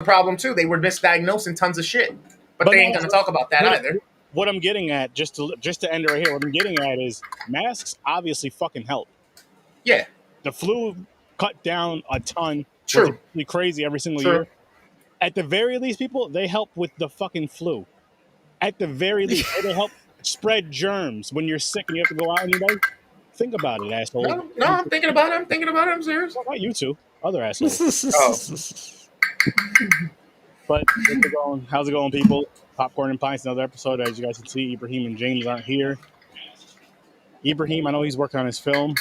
problem too. They were misdiagnosing tons of shit, but they ain't gonna talk about that either. What I'm getting at, just to end it right here, what I'm getting at is masks obviously fucking help. Yeah. The flu cut down a ton. True. It's crazy every single year. At the very least, people, they help with the fucking flu. At the very least, they help spread germs when you're sick and you have to go out anyway. Think about it, asshole. No, I'm thinking about it. I'm serious. Well, not you two, other assholes. But how's it going, people? Popcorn and Pints, another episode. As you guys can see, Ibrahim and James aren't here. Ibrahim, I know he's working on his film.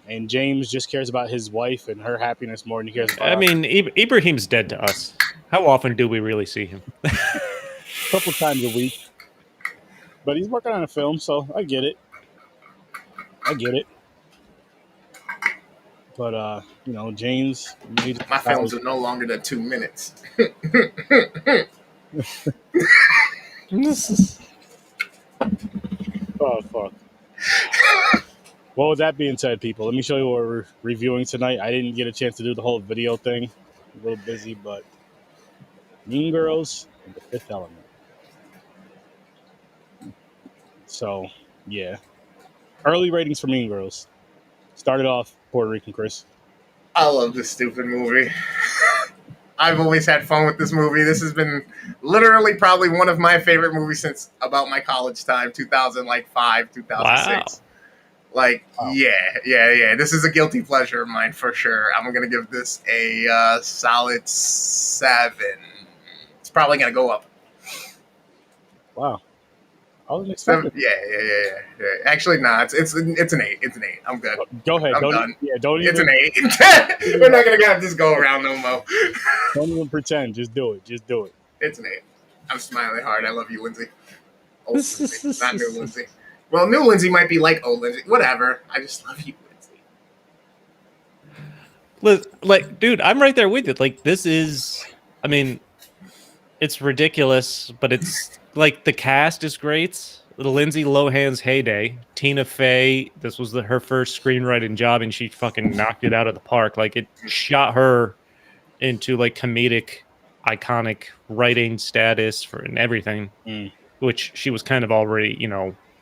And James just cares about his wife and her happiness more than he cares about Ibrahim's dead to us. How often do we really see him? A couple times a week. But he's working on a film, so I get it. But, James... My films are no longer than 2 minutes. Oh, fuck. Well, with that being said, people, let me show you what we're reviewing tonight. I didn't get a chance to do the whole video thing. A little busy, but Mean Girls and The Fifth Element. So, yeah. Early ratings for Mean Girls. Started off Puerto Rican Chris. I love this stupid movie. I've always had fun with this movie. This has been literally probably one of my favorite movies since about my college time, 2005, 2006. Wow. Yeah. This is a guilty pleasure of mine for sure. I'm going to give this a solid 7. It's probably going to go up. Wow. I wasn't expecting. Yeah. Actually, nah. It's an 8. It's an 8. I'm good. Go ahead. I'm done. Don't even. It's an 8. We're not gonna have this go around no more. Don't even pretend. Just do it. It's an 8. I'm smiling hard. I love you, Lindsay. Old Lindsay, not new Lindsay. Well, new Lindsay might be like old Lindsay. Whatever. I just love you, Lindsay. Like, dude, I'm right there with you. Like, this is. I mean, it's ridiculous, but it's. Like, the cast is great. Lindsay Lohan's heyday. Tina Fey, this was her first screenwriting job, and she fucking knocked it out of the park. Like, it shot her into, like, comedic, iconic writing status and everything, which she was kind of already,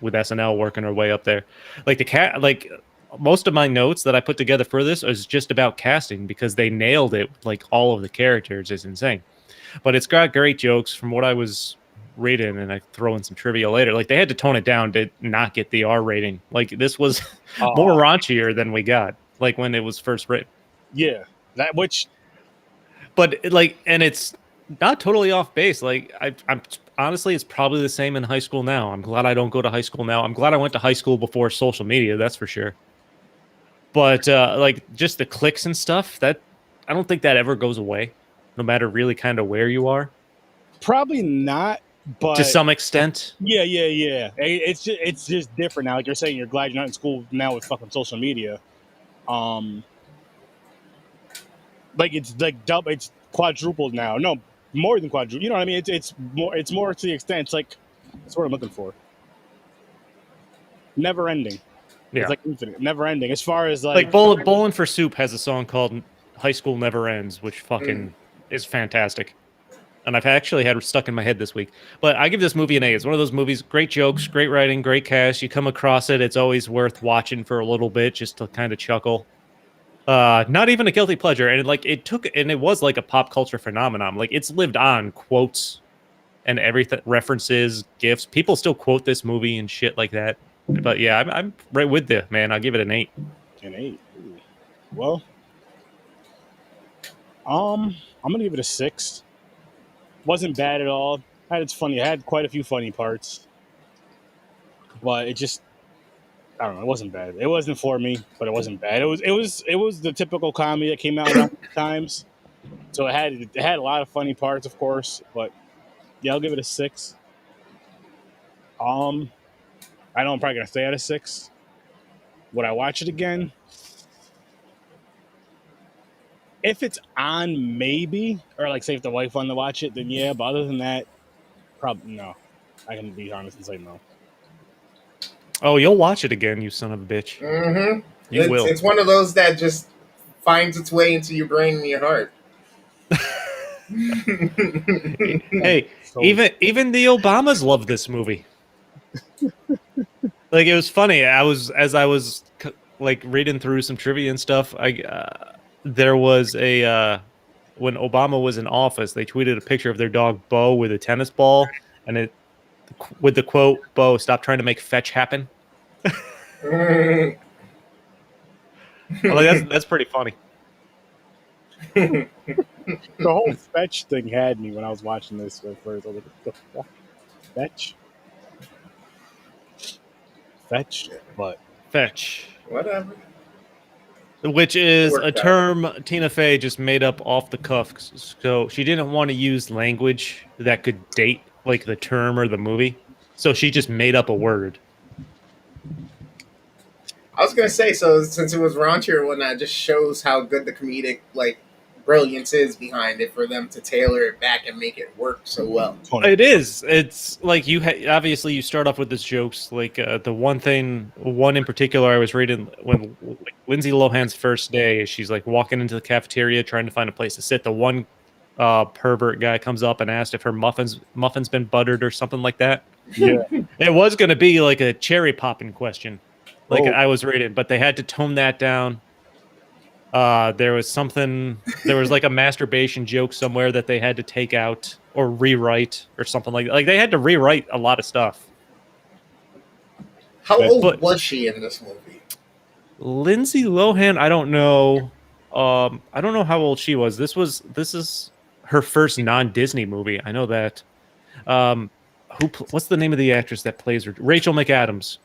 with SNL working her way up there. Like, most of my notes that I put together for this is just about casting because they nailed it. Like, all of the characters is insane. But it's got great jokes from what I was reading, and I throw in some trivia later. Like, they had to tone it down to not get the R rating. Like, this was more raunchier than we got, like, when it was first written. Yeah, but and it's not totally off base. Like, I'm honestly, it's probably the same in high school now. I'm glad I don't go to high school now. I'm glad I went to high school before social media. That's for sure. But like, just the clicks and stuff, that I don't think that ever goes away, no matter really kind of where you are. Probably not. But to some extent, yeah. It's just different now. Like you're saying, you're glad you're not in school now with fucking social media. Like it's like double, it's quadrupled now. No, more than quadrupled. You know what I mean? It's more to the extent. It's like that's what I'm looking for. Never ending. Yeah, it's like infinite, never ending. As far as like Bowling for Soup has a song called "High School Never Ends," which fucking is fantastic. And I've actually had it stuck in my head this week. But I give this movie an A. It's one of those movies, great jokes, great writing, great cast. You come across it, it's always worth watching for a little bit just to kind of chuckle. Not even a guilty pleasure. And it was like a pop culture phenomenon. Like, it's lived on quotes and everything, references, GIFs. People still quote this movie and shit like that. But yeah, I'm right with you, man. I'll give it an 8. An 8. Ooh. Well, I'm gonna give it a 6. Wasn't bad at all. It's funny. I had quite a few funny parts, but it just, I don't know. It wasn't bad. It wasn't for me, but it wasn't bad. It was the typical comedy that came out around times. So it had a lot of funny parts, of course. But yeah, I'll give it a 6. I know I'm probably gonna stay at a 6. Would I watch it again? If it's on, maybe, or like say if the wife wanted to watch it, then yeah. But other than that, probably no. I can be honest and say no. Oh, you'll watch it again, you son of a bitch. Mm-hmm. You will. It's one of those that just finds its way into your brain and your heart. Hey, So, even the Obamas love this movie. Like it was funny. I was like reading through some trivia and stuff. There was a when Obama was in office, they tweeted a picture of their dog Bo with a tennis ball, and it with the quote, "Bo, stop trying to make fetch happen." I'm like that's pretty funny. the whole fetch thing had me when I was watching this at first. I was like, what the fuck? Fetch? Fetch? But Fetch, Whatever. which is a Worked out. term Tina Fey just made up off the cuff. So she didn't want to use language that could date like the term or the movie. So she just made up a word. I was gonna say, so since it was raunchy or whatnot, it just shows how good the comedic brilliance is behind it for them to tailor it back and make it work so well. It is. It's like obviously you start off with this jokes. Like the one in particular I was reading when like, Lindsay Lohan's first day, she's like walking into the cafeteria trying to find a place to sit. The one pervert guy comes up and asked if her muffins been buttered or something like that. yeah. It was going to be like a cherry popping question, like Oh. I was reading, but they had to tone that down. There was like a masturbation joke somewhere that they had to take out or rewrite or something like that. Like they had to rewrite a lot of stuff. How old But- was she in this movie? Lindsay Lohan, I don't know. I don't know how old she was. This is her first non-Disney movie. I know that. What's the name of the actress that plays Rachel McAdams?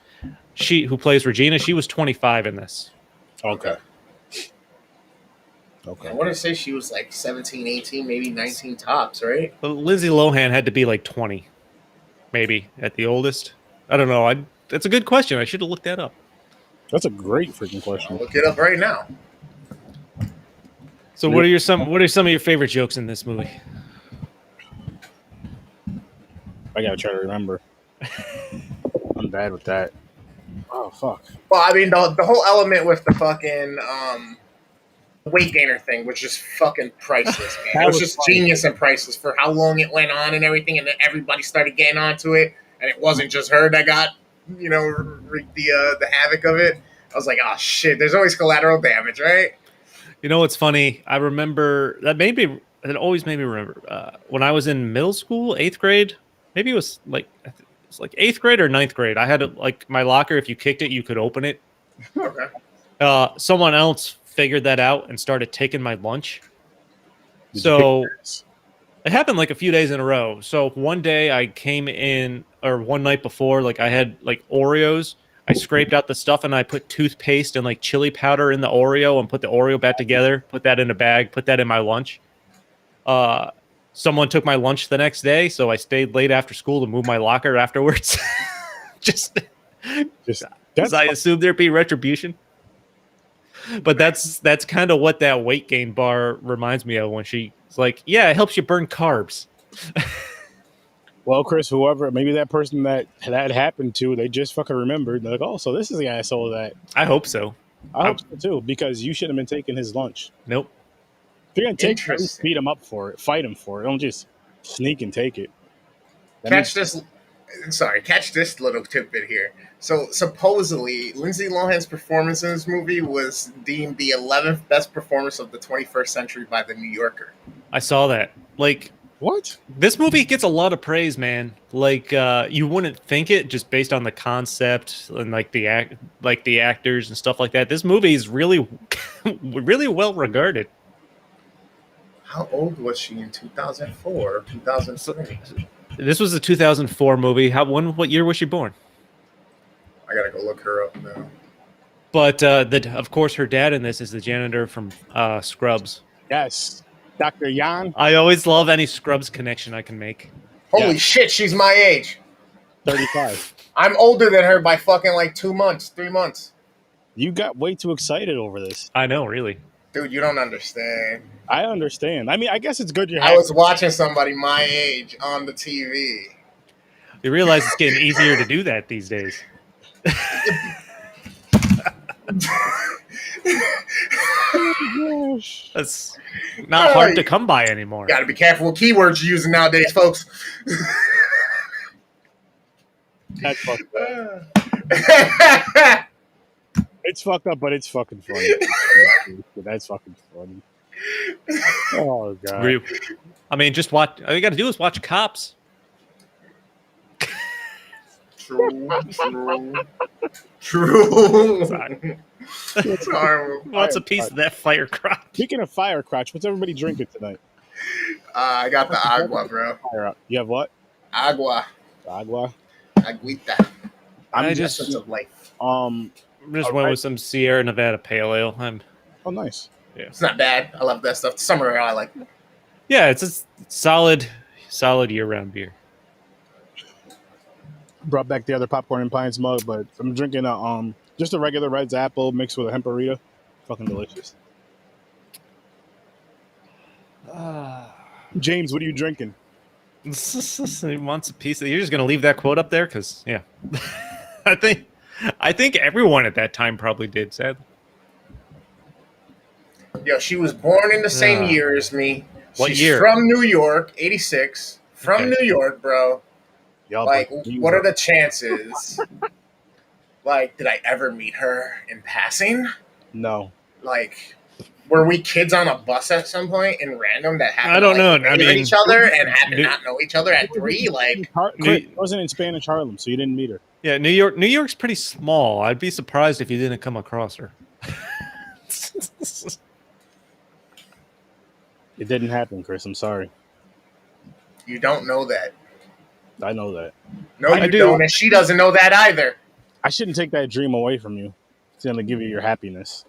Who plays Regina? She was 25 in this. Okay. I Okay. want to say she was like 17, 18, maybe 19 tops, right? But Lindsay Lohan had to be like 20, maybe at the oldest. I don't know. That's a good question. I should have looked that up. That's a great freaking I'll question. look it up right now. So what are some of your favorite jokes in this movie? I gotta try to remember. I'm bad with that. Oh fuck. Well, I mean, the whole element with the fucking weight gainer thing was just fucking priceless, man. That It was was just funny. genius and priceless for how long it went on and everything, and then everybody started getting onto it, and it wasn't just her that got, wreaked the havoc of it. I was like, oh shit, there's always collateral damage, right? You know what's funny? I remember that always made me remember when I was in middle school, 8th grade. Maybe it was like 8th grade or 9th grade. I had like my locker. If you kicked it, you could open it. Okay. Someone else figured that out and started taking my lunch. Did you So pick this? it happened like a few days in a row. So one day I came in, or one night before, like I had like Oreos. I scraped out the stuff and I put toothpaste and like chili powder in the Oreo and put the Oreo back together, put that in a bag, put that in my lunch. Someone took my lunch the next day, so I stayed late after school to move my locker afterwards. Just Just because I assumed there'd be retribution. But that's kind of what that weight gain bar reminds me of when she's like, yeah, it helps you burn carbs. well, Chris, whoever, maybe that person that happened to, they just fucking remembered. They're like, oh, so this is the asshole that. I hope so. I hope so too, because you shouldn't have been taking his lunch. Nope. If you're gonna take it, at least Interesting. beat him up for it, fight him for it. Don't just sneak and take it. That Catch means- this little tidbit here. So supposedly, Lindsay Lohan's performance in this movie was deemed the 11th best performance of the 21st century by the New Yorker. I saw that. Like, What? this movie gets a lot of praise, man. Like, you wouldn't think it just based on the concept and like the actors and stuff like that. This movie is really, really well regarded. How old was she in 2004 or 2003? This was a 2004 movie. What year was she born? I gotta go look her up now. But of course, her dad in this is the janitor from Scrubs. Yes, Dr. Jan, I always love any Scrubs connection I can make. Holy Yeah. shit, she's my age. 35. I'm older than her by fucking like 2 months, 3 months. You got way too excited over this. I know, really. Dude, you don't understand. I understand. I mean, I guess it's good you're I was watching somebody my age on the TV. You realize it's getting easier to do that these days. Oh, gosh. That's not hard to come by anymore. Got to be careful with keywords you're using nowadays, folks. That's fucked up. It's fucked up, but it's fucking funny. That's fucking funny. Oh god. I mean, just watch. All you got to do is watch Cops. True. Sorry. Sorry. Wants a piece of that fire crotch. Speaking of fire crotch, what's everybody drinking tonight? I got the agua, bro. Fire up. You have what? Agua. Agua. Aguita. I'm I just Essence of life. Just went with some Sierra Nevada Pale Ale. Oh, nice. It's not bad. I love that stuff. Summer ale, I like. Yeah, it's a solid year-round beer. Brought back the other popcorn and pints mug, but I'm drinking just a regular Red's apple mixed with a hemperita. Fucking delicious. James, what are you drinking? He wants a piece of. You're just gonna leave that quote up there, because yeah, I think everyone at that time probably did. Sadly, Yo, she was born in the same year as me. What She's year? From New York, 86. From Okay. New York, bro. Y'all Like, fucking- what are the chances? Like, did I ever meet her in passing? No. Like, were we kids on a bus at some point in random that happened I don't to, know. like, I meet mean, each other and happened to New- not know each other at 3? Like, Chris wasn't in Spanish Harlem, so you didn't meet her. yeah, New York's pretty small. I'd be surprised if you didn't come across her. It didn't happen, Chris. I'm sorry. you don't know that. I know that. No, I you do. don't, and she doesn't know that either. I shouldn't take that dream away from you. It's going to give you your happiness.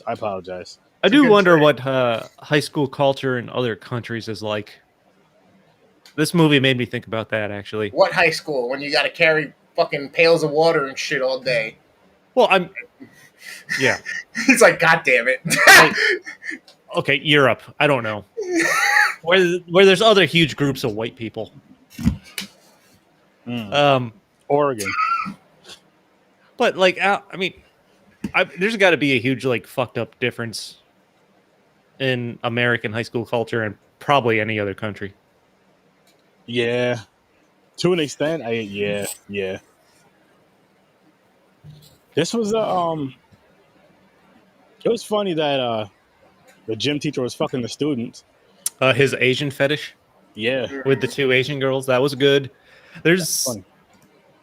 I apologize. I a do good wonder trait. what high school culture in other countries is like. This movie made me think about that, actually. What high school when you got to carry fucking pails of water and shit all day? Well, yeah. He's like, God damn it. Okay, Europe. I don't know. Where there's other huge groups of white people. Oregon. But like, I mean, there's got to be a huge like fucked up difference in American high school culture and probably any other country. Yeah. To an extent, yeah. This was it was funny that the gym teacher was fucking the students. His Asian fetish Yeah. with the 2 Asian girls, that was good. There's Funny.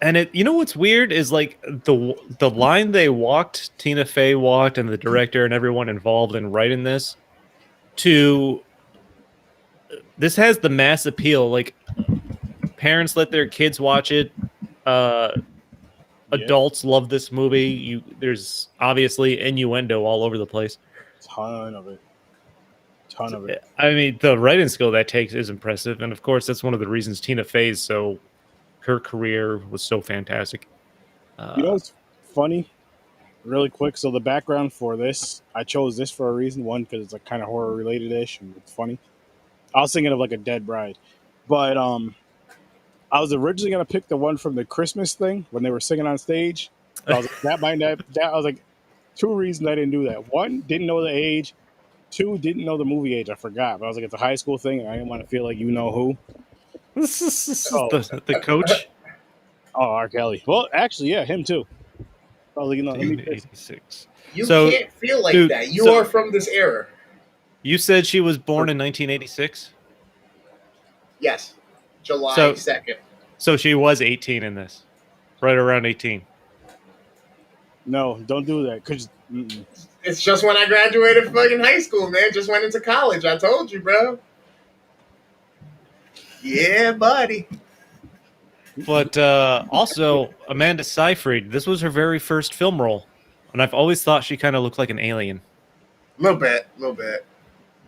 and it, you know what's weird is like the line they walked, Tina Fey walked, and the director and everyone involved in writing this. This has the mass appeal. Like, parents let their kids watch it. Adults love this movie. There's obviously innuendo all over the place. Ton of it. I mean, the writing skill that takes is impressive, and of course, that's one of the reasons Tina Fey's her career was so fantastic. You know what's funny? Really quick. So the background for this, I chose this for a reason. One, because it's like kind of horror related ish, and it's funny. I was thinking of like a Dead Bride, but I was originally gonna pick the one from the Christmas thing when they were singing on stage. So I was like, that I was like, 2 reasons I didn't do that. 1, didn't know the age. 2, didn't know the movie age. I forgot. But I was like, it's a high school thing, and I didn't want to feel like you know who. The coach. Oh, R. Kelly. Well, actually, yeah, him too. I was like, you know, let me pick. 86. You So, can't feel like dude, that. You so- are from this era. You said she was born in 1986, Yes. July So- 2nd. so she was 18 in this, right around 18. No, don't do that. Cause It's just when I graduated fucking high school, man. Just went into college. I told you, bro. Yeah, buddy. But also, Amanda Seyfried, this was her very first film role, and I've always thought she kind of looked like an alien. A little bit.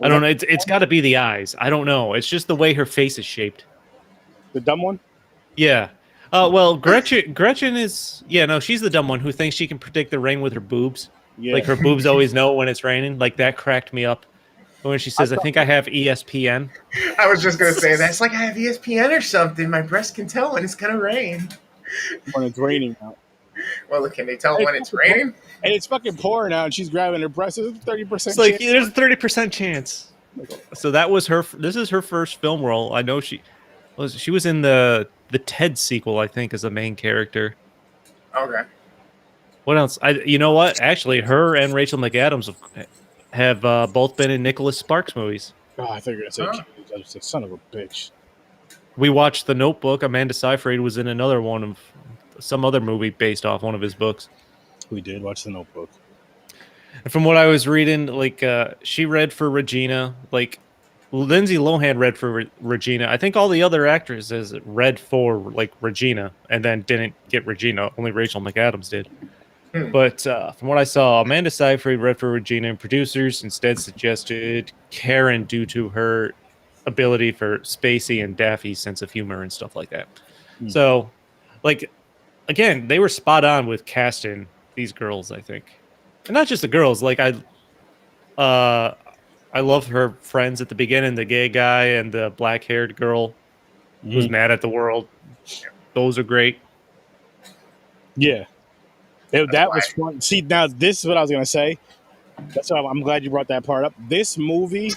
I don't know. It's got to be the eyes. I don't know. It's just the way her face is shaped. the dumb one. Yeah. Well, Gretchen is. Yeah, no, she's the dumb one who thinks she can predict the rain with her boobs. Yeah. Like her boobs always know when it's raining. Like that cracked me up when she says, "I think I have ESPN." I was just going to say that. It's like I have ESPN or something. My breast can tell when it's going to rain. When it's raining out. Well, can they tell when it's raining? And it's fucking pouring out, and she's grabbing her breasts. There's a 30% It's like chance. there's a 30% chance. So that was her. This is her first film role. I know she was in the Ted sequel, I think, as a main character. Okay. What else? You know what? Actually, her and Rachel McAdams have both been in Nicholas Sparks movies. Oh, I thought you were gonna say I was like, son of a bitch. We watched The Notebook. Amanda Seyfried was in another one of some other movie based off one of his books. We did watch The Notebook. And from what I was reading, like she read for Regina, like Lindsay Lohan read for Regina. I think all the other actresses read for like Regina, and then didn't get Regina. Only Rachel McAdams did. But from what I saw, Amanda Seyfried read for Regina, and producers instead suggested Karen due to her ability for Spacey and Daffy's sense of humor and stuff like that. So, like, again, they were spot on with casting these girls, I think. And not just the girls. Like, I love her friends at the beginning, the gay guy and the black-haired girl who's mad at the world. Those are great. Yeah. That was fun. See, now this is what I was gonna say. That's why I'm glad you brought that part up. This movie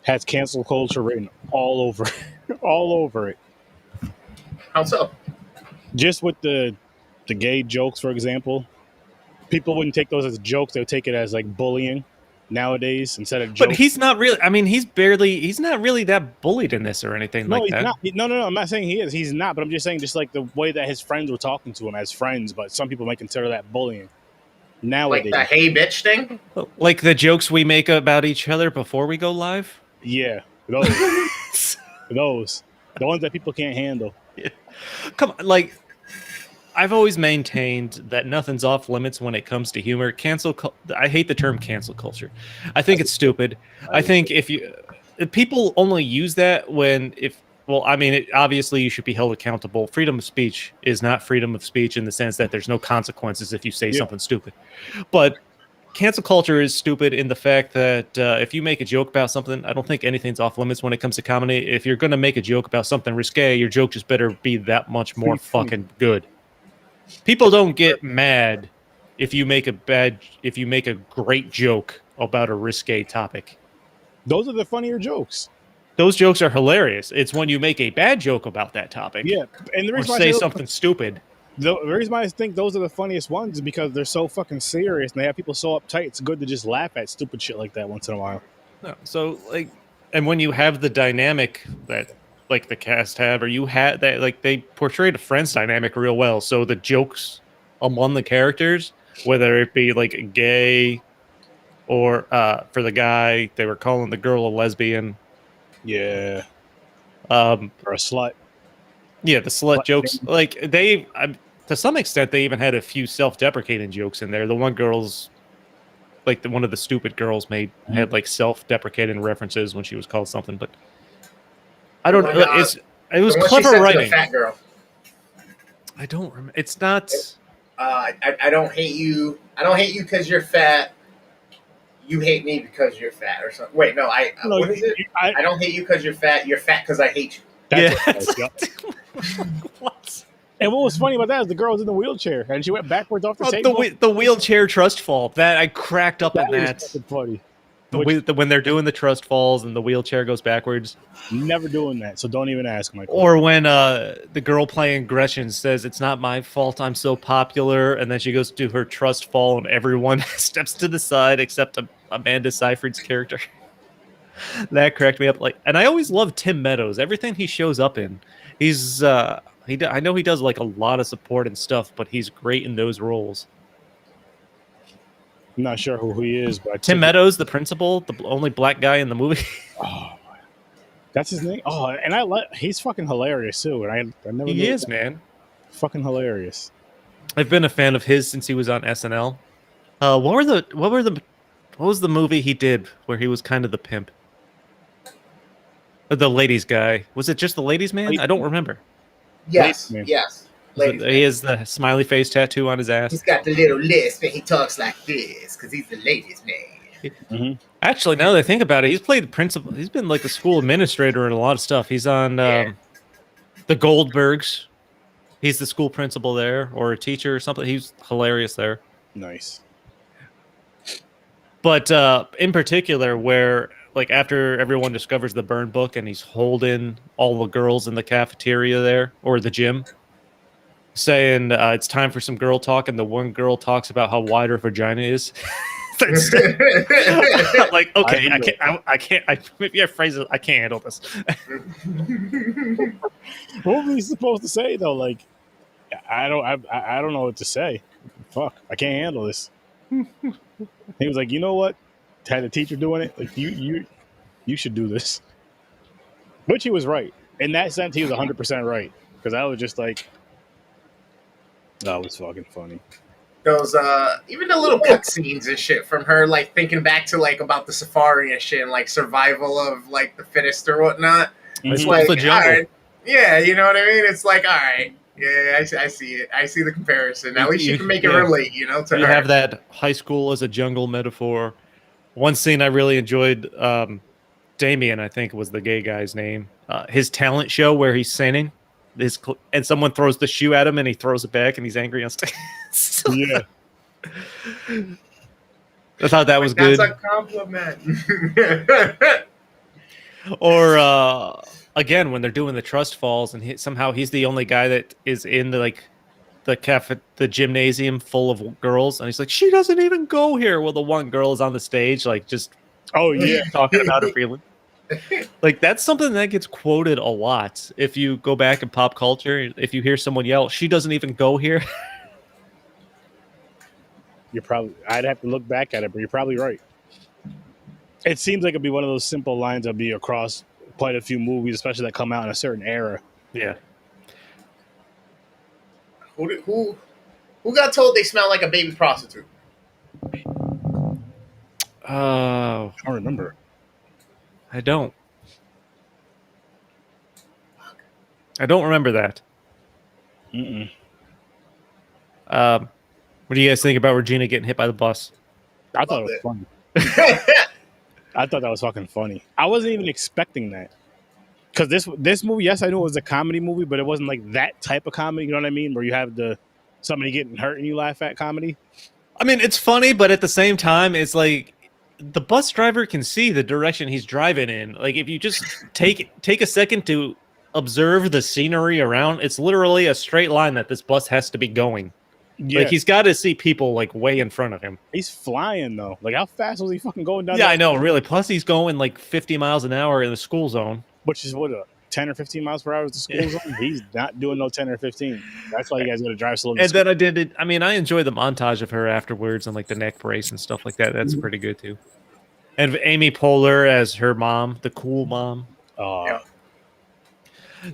has cancel culture written all over, all over it. How so? Just with the gay jokes, for example, people wouldn't take those as jokes; they would take it as like bullying nowadays instead of jokes. But he's not really. I mean, he's not really that bullied in this or anything like that. Not. No. I'm not saying he is. He's not. But I'm just saying, just like the way that his friends were talking to him as friends. But some people might consider that bullying. Nowadays, like the hey bitch thing, like the jokes we make about each other before we go live. Yeah, those, the ones that people can't handle. Yeah. Come on, like I've always maintained that nothing's off limits when it comes to humor. I hate the term cancel culture. I think it's stupid. I think if people only use that obviously you should be held accountable. Freedom of speech is not freedom of speech in the sense that there's no consequences if you say something stupid. But cancel culture is stupid in the fact that if you make a joke about something, I don't think anything's off limits when it comes to comedy. If you're going to make a joke about something risque, your joke just better be that much more fucking good. People don't get mad if you make a great joke about a risque topic. Those are the funnier jokes. Those jokes are hilarious. It's when you make a bad joke about that topic. Yeah, and the reason or say something stupid. The reason why I think those are the funniest ones is because they're so fucking serious and they have people so uptight. It's good to just laugh at stupid shit like that once in a while. No, so like, and when you have the dynamic that like the cast have, or you had that, like they portrayed a friends dynamic real well. So the jokes among the characters, whether it be like gay or for the guy, they were calling the girl a lesbian. Yeah. Or a slut. Yeah, the slut jokes. Like to some extent, they even had a few self-deprecating jokes in there. The one girl's, like one of the stupid girls had like self-deprecating references when she was called something. But I don't know. It was clever writing. Fat girl. I don't remember. It's not. I don't hate you. I don't hate you because you're fat. You hate me because you're fat, or something. Wait, no. What is it? I don't hate you because you're fat. You're fat because I hate you. That's what? And what was funny about that is the girl was in the wheelchair and she went backwards off the table. The wheelchair trust fall. That I cracked up at that. Funny. When they're doing the trust falls and the wheelchair goes backwards. Never doing that, so don't even ask, Michael. Or when the girl playing Gretchen says, "It's not my fault I'm so popular," and then she goes to do her trust fall and everyone steps to the side except Amanda Seyfried's character. That cracked me up. And I always love Tim Meadows. Everything he shows up in, he's I know he does like a lot of support and stuff, but he's great in those roles. I'm not sure who he is, but Tim Meadows, the principal, the only black guy in the movie. Oh, that's his name. Oh, and he's fucking hilarious too. And I never. He is, man. Fucking hilarious. I've been a fan of his since he was on SNL. What was the movie he did where he was kind of the pimp? The ladies guy. Was it just the ladies man? I don't remember. Yes. Yes. He has the smiley face tattoo on his ass. He's got the little lisp and he talks like this because he's the ladies man. Mm-hmm. Actually, now that I think about it, he's played the principal. He's been like the school administrator in a lot of stuff. He's on the Goldbergs. He's the school principal there, or a teacher or something. He's hilarious there. Nice. But in particular, where like after everyone discovers the burn book and he's holding all the girls in the cafeteria there or the gym, saying it's time for some girl talk, and the one girl talks about how wide her vagina is. Like, okay, I can't. Maybe I phrase it. I can't handle this. What were we supposed to say though? Like, I don't know what to say. Fuck, I can't handle this. He was like, you know what? Had a teacher doing it. Like, you should do this. Which he was right. In that sense, he was 100% right. Because I was just like, that was fucking funny. Those even the little cutscenes and shit from her, like thinking back to like about the safari and shit, and like survival of like the fittest or whatnot. It's like, all right, yeah, you know what I mean. It's like, all right, yeah, I see it. I see the comparison. At least you can make it relate, you know. To you her. Have that high school as a jungle metaphor. One scene I really enjoyed. Damien, I think was the gay guy's name. His talent show where he's singing. And someone throws the shoe at him and he throws it back and he's angry on stage. Yeah. I thought that was good. That's a compliment. Or again, when they're doing the trust falls and somehow he's the only guy that is in the gymnasium full of girls, and he's like, she doesn't even go here. Well, the one girl is on the stage, like just talking about her feeling. Like that's something that gets quoted a lot. If you go back in pop culture, if you hear someone yell, "She doesn't even go here," I'd have to look back at it, but you're probably right. It seems like it'd be one of those simple lines that'd be across quite a few movies, especially that come out in a certain era. Yeah. Who got told they smell like a baby prostitute? I don't remember. I don't remember that. Mm-mm. What do you guys think about Regina getting hit by the bus? I thought it was funny. I thought that was fucking funny. I wasn't even expecting that. Because this movie, yes, I knew it was a comedy movie, but it wasn't like that type of comedy, you know what I mean? Where you have somebody getting hurt and you laugh at comedy. I mean, it's funny, but at the same time, it's like the bus driver can see the direction he's driving in. Like if you just take a second to observe the scenery around, it's literally a straight line that this bus has to be going. Yeah. Like he's got to see people like way in front of him. He's flying though. Like how fast was he fucking going down? Yeah, I know, really. Plus he's going like 50 miles an hour in the school zone, which is what 10 or 15 miles per hour is the school zone. He's not doing no 10 or 15. That's why you guys got to drive slow. And then I enjoyed the montage of her afterwards and like the neck brace and stuff like that. That's pretty good too. And Amy Poehler as her mom, the cool mom.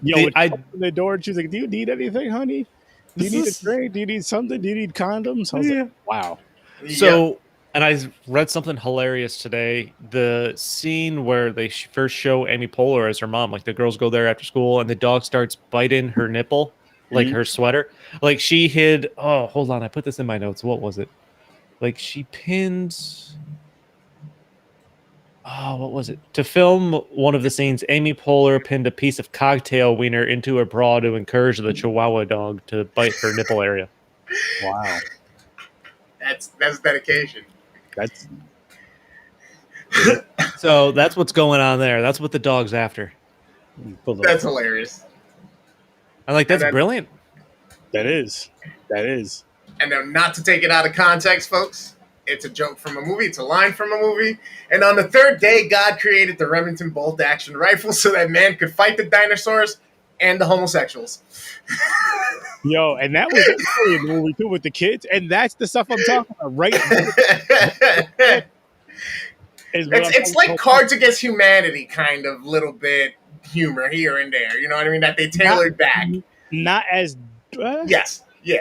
Yo, I opened the door and she was like, "Do you need anything, honey? Do you need a drink? Do you need something? Do you need condoms?" I was like, wow. So, and I read something hilarious today. The scene where they first show Amy Poehler as her mom, like the girls go there after school and the dog starts biting her nipple, like her sweater. Like she hid, oh, hold on. I put this in my notes. What was it? Like she pinned... Oh, what was it? To film one of the scenes, Amy Poehler pinned a piece of cocktail wiener into her bra to encourage the Chihuahua dog to bite her nipple area. Wow. That's dedication. So that's what's going on there. That's what the dog's after. That's hilarious. That's brilliant. That is. And then not to take it out of context, folks. It's a joke from a movie. It's a line from a movie. And on the third day, God created the Remington bolt-action rifle so that man could fight the dinosaurs and the homosexuals. Yo, and that was really in the movie too with the kids. And that's the stuff I'm talking about, right? It's like Cards Against Humanity kind of little bit humor here and there. You know what I mean? That they tailored back. Not as... Yes. Yeah.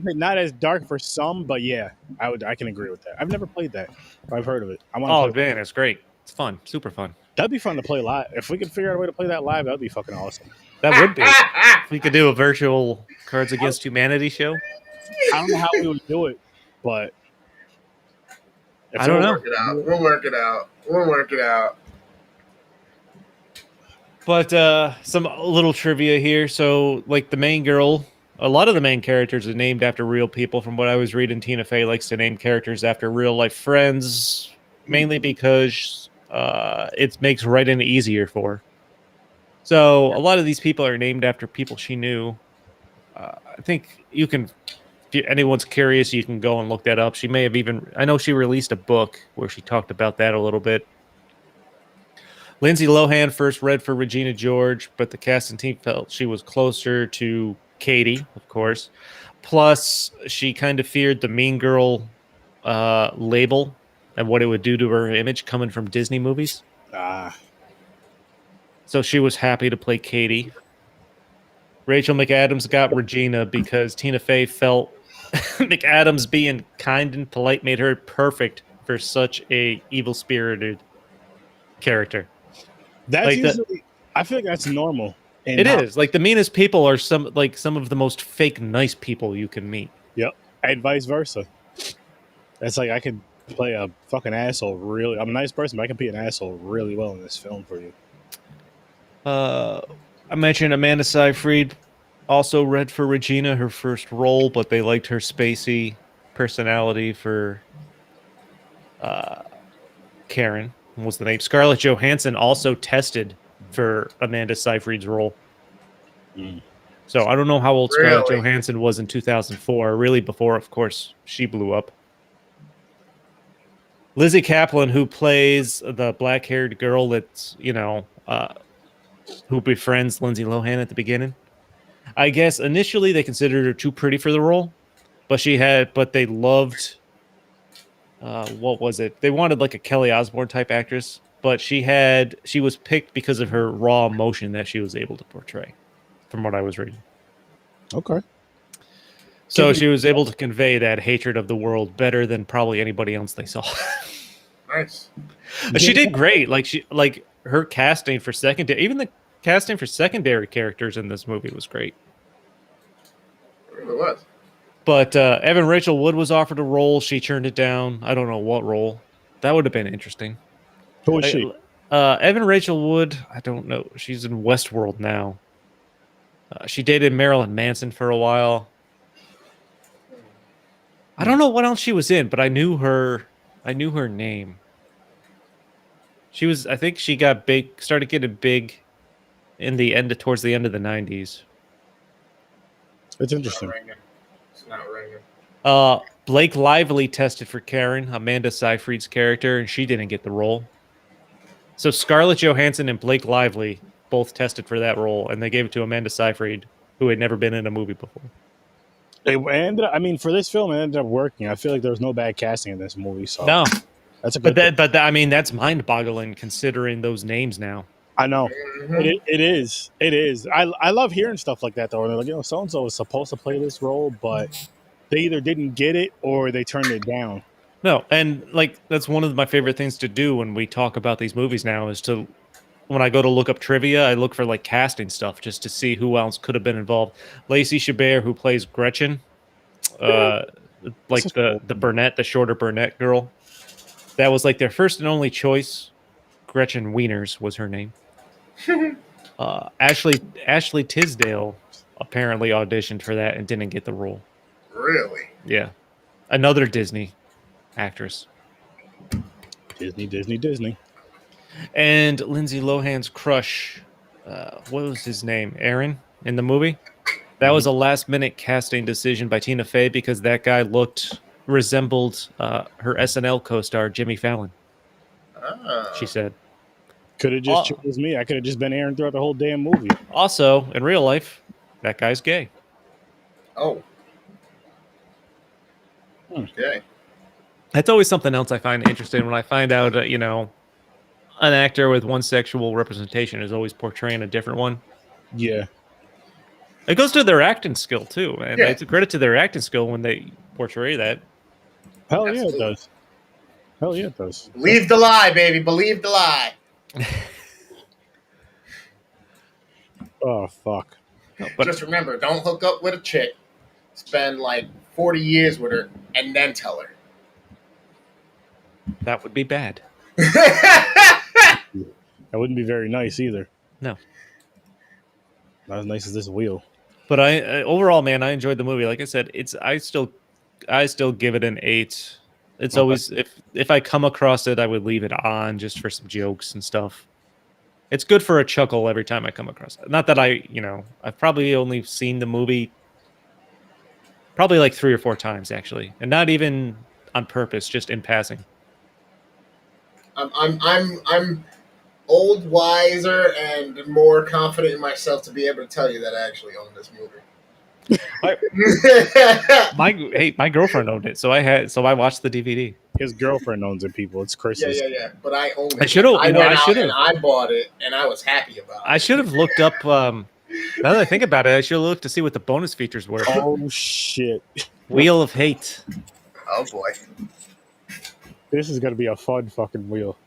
Not as dark for some, but yeah, I can agree with that. I've never played that. I've heard of it. Man, it's great. It's fun. Super fun. That'd be fun to play live. If we could figure out a way to play that live, that'd be fucking awesome. That would be. If we could do a virtual Cards Against Humanity show. I don't know how we would do it, but I don't know. We'll work it out. But some little trivia here. So, like the main girl A lot of the main characters are named after real people. From what I was reading, Tina Fey likes to name characters after real life friends, mainly because it makes writing easier for her. So a lot of these people are named after people she knew. I think you can, if anyone's curious, you can go and look that up. She may have even, I know she released a book where she talked about that a little bit. Lindsay Lohan first read for Regina George, but the casting team felt she was closer to Katie, of course. Plus, she kind of feared the Mean Girl label and what it would do to her image coming from Disney movies. So she was happy to play Katie. Rachel McAdams got Regina because Tina Fey felt McAdams being kind and polite made her perfect for such a evil-spirited character. That's Like usually. I feel like that's normal. It is like the meanest people are some of the most fake nice people you can meet. Yep, and vice versa. It's like I could play a fucking asshole really. I'm a nice person, but I can be an asshole really well in this film for you. I mentioned Amanda Seyfried also read for Regina, her first role, but they liked her spacey personality for Karen was the name. Scarlett Johansson also tested for Amanda Seyfried's role. So I don't know how old Scarlett Johansson was in 2004, really before, of course, she blew up. Lizzie Kaplan, who plays the black-haired girl that's, who befriends Lindsay Lohan at the beginning. I guess initially they considered her too pretty for the role, but they loved, what was it? They wanted like a Kelly Osbourne type actress, but she was picked because of her raw emotion that she was able to portray, from what I was reading. Okay. So she was able to convey that hatred of the world better than probably anybody else they saw. Nice. She did great. Like her casting for secondary, even the casting for secondary characters in this movie was great. It really was. But Evan Rachel Wood was offered a role. She turned it down. I don't know what role. That would have been interesting. Who is she? Evan Rachel Wood, I don't know. She's in Westworld now. She dated Marilyn Manson for a while. I don't know what else she was in, but I knew her name. I think she got big, started getting big towards the end of the 90s. It's interesting. It's not ringing. Blake Lively tested for Karen, Amanda Seyfried's character, and she didn't get the role. So Scarlett Johansson and Blake Lively both tested for that role, and they gave it to Amanda Seyfried, who had never been in a movie before. For this film, it ended up working. I feel like there was no bad casting in this movie. So no, that's a good. That's mind-boggling considering those names now. I know. It is. I love hearing stuff like that though. They're like, so and so was supposed to play this role, but they either didn't get it or they turned it down. No, and like that's one of my favorite things to do when we talk about these movies now is to, when I go to look up trivia, I look for like casting stuff just to see who else could have been involved. Lacey Chabert, who plays Gretchen, like the brunette, the shorter brunette girl, that was like their first and only choice. Gretchen Wieners was her name. Ashley Tisdale apparently auditioned for that and didn't get the role. Really? Yeah, another Disney actress. Disney. And Lindsay Lohan's crush, what was his name? Aaron in the movie. That was a last-minute casting decision by Tina Fey because that guy resembled her SNL co-star Jimmy Fallon. She said. Could have just chose me. I could have just been Aaron throughout the whole damn movie. Also, in real life, that guy's gay. Oh. Okay. That's always something else I find interesting when I find out, an actor with one sexual representation is always portraying a different one. Yeah. It goes to their acting skill, too, man. Yeah. It's a credit to their acting skill when they portray that. Hell yeah, it does. Hell yeah, it does. Believe the lie, baby. Believe the lie. Oh, fuck. But just remember, don't hook up with a chick, spend like 40 years with her, and then tell her. That would be bad. That wouldn't be very nice either. No. Not as nice as this wheel. But overall, man, I enjoyed the movie. Like I said, I still give it an 8. It's always if I come across it, I would leave it on just for some jokes and stuff. It's good for a chuckle every time I come across it. Not that I've probably only seen the movie probably like 3 or 4 times actually, and not even on purpose, just in passing. I'm old, wiser, and more confident in myself to be able to tell you that I actually own this movie. My girlfriend owned it, so I watched the DVD. His girlfriend owns it, people. It's Chris's. Yeah. But I own it. I should have. I went out and I bought it, and I was happy about it. I should have looked up. Now that I think about it, I should have looked to see what the bonus features were. Oh shit! Wheel of Hate. Oh boy, this is gonna be a fun fucking wheel.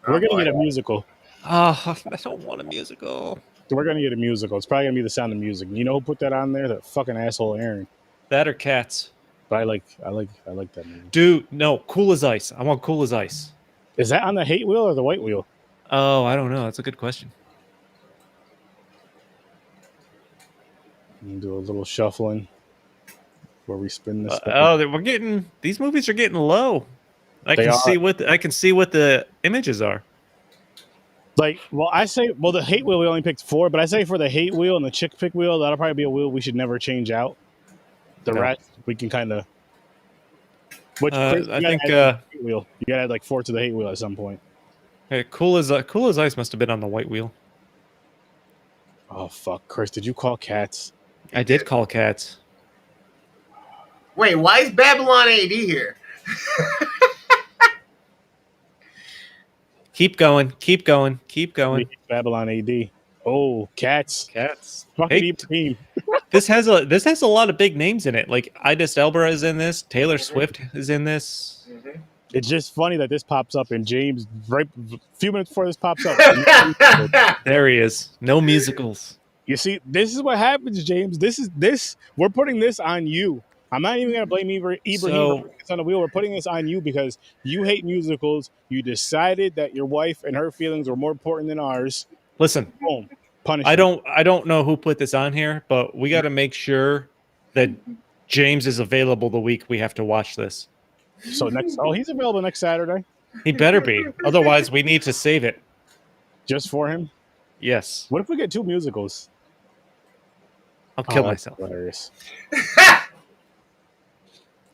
We're gonna get a musical. Oh, I don't want a musical. We're gonna get a musical. It's probably gonna be The Sound of Music. You know who put that on there? That fucking asshole Aaron. That or Cats. But I like that movie. Dude, no, Cool as Ice. I want Cool as Ice. Is that on the hate wheel or the white wheel? Oh, I don't know. That's a good question. Do a little shuffling where we spin this. These movies are getting low. I can see what the images are. The hate wheel we only picked 4, but I say for the hate wheel and the chick pick wheel, that'll probably be a wheel we should never change out. The rest we can kind of. I think wheel. You gotta add like 4 to the hate wheel at some point. Hey, Cool as Ice must have been on the white wheel. Oh fuck, Chris! Did you call Cats? I did call Cats. Wait, why is Babylon AD here? Keep going. Babylon AD. Oh, Cats. Fucking team. This has a lot of big names in it. Like Idris Elba is in this. Taylor Swift is in this. Mm-hmm. It's just funny that this pops up and James right a few minutes before this pops up. There he is. No musicals. You see, this is what happens, James. We're putting this on you. I'm not even gonna blame Ibrahim. It's on the wheel. We're putting this on you because you hate musicals. You decided that your wife and her feelings were more important than ours. Listen, boom, punishment. I don't know who put this on here, but we got to make sure that James is available the week we have to watch this. So he's available next Saturday. He better be. Otherwise, we need to save it just for him. Yes. What if we get 2 musicals? I'll kill myself. Hilarious.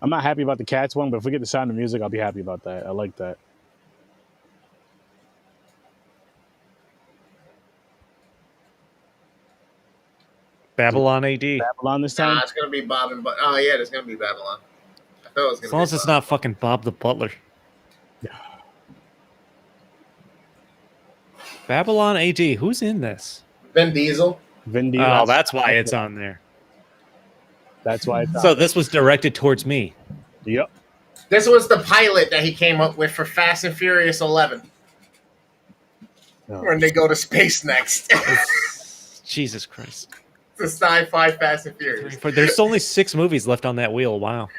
I'm not happy about the Cats one, but if we get The Sound of Music, I'll be happy about that. I like that. Babylon AD. Babylon this time? Nah, it's going to be Bob and Bud. Oh, yeah, it's going to be Babylon. I thought it was going to be as long as it's not fucking Bob the Butler. Babylon AD. Who's in this? Vin Diesel. Oh, that's why it's on there. That's why it's on. So this was directed towards me. Yep. This was the pilot that he came up with for Fast and Furious 11. When they go to space next. Jesus Christ. It's a sci-fi Fast and Furious. There's only 6 movies left on that wheel. Wow.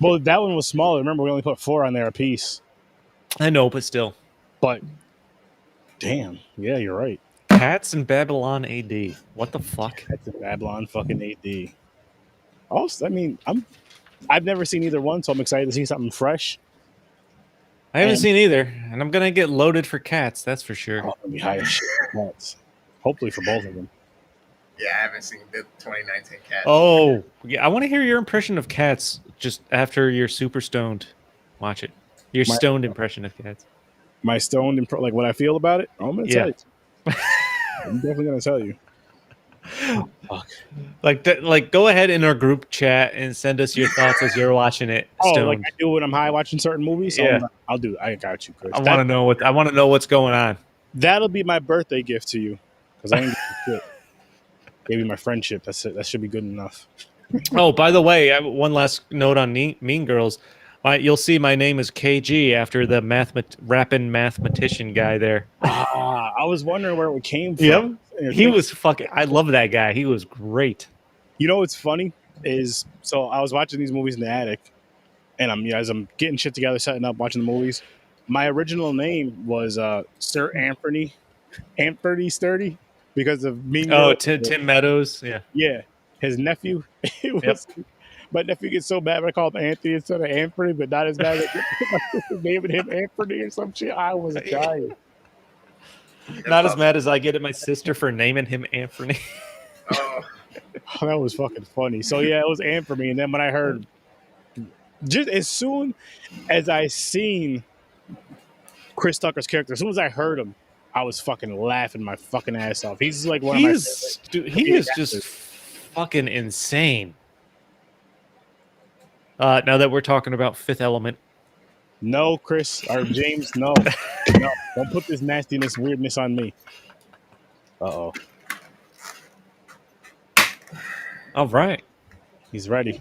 Well, that one was smaller. Remember, we only put 4 on there a piece. I know, but still. But, damn. Yeah, you're right. Cats and Babylon AD. What the fuck? Cats and Babylon fucking AD. Also, I mean, I've never seen either one, so I'm excited to see something fresh. I haven't seen either, and I'm gonna get loaded for Cats. That's for sure. Oh, it'll be high as shit for Cats. Hopefully for both of them. Yeah, I haven't seen the 2019 Cats. Oh, yeah. I want to hear your impression of Cats just after you're super stoned. Watch it. Your stoned impression of Cats. My stoned like what I feel about it. I'm gonna tell you. I'm definitely gonna tell you. Oh, fuck. Like, go ahead in our group chat and send us your thoughts as you're watching it. Stoned. Like I do when I'm high watching certain movies. So yeah, I'll do. I got you, Chris. I want to know what's going on. That'll be my birthday gift to you because I ain't shit. Gave you my friendship. That's it. That should be good enough. Oh, by the way, one last note on Mean Girls. You'll see my name is KG after the rapping mathematician guy there. I was wondering where it came from. Yep. He was fucking. I love that guy. He was great. You know what's funny is so I was watching these movies in the attic, and as I'm getting shit together, setting up, watching the movies. My original name was Sir Anthony Sturdy. because of Mean Oh, Girls. Tim Meadows. Yeah. Yeah, his nephew. It was. My nephew gets so bad when I call him Anthony instead of Anthony, but not as bad as my sister naming him Anthony or some shit. I was dying. Not as mad as I get at my sister for naming him Anthony. Oh, That was fucking funny. So yeah, it was Anthony, and then when I heard, just as soon as I seen Chris Tucker's character, as soon as I heard him, I was fucking laughing my fucking ass off. He's like one of my favorite. Dude, he is just fucking insane. Now that we're talking about Fifth Element, No, Chris or James, no, no, don't put this nastiness, weirdness on me. Uh-oh, all right. he's ready.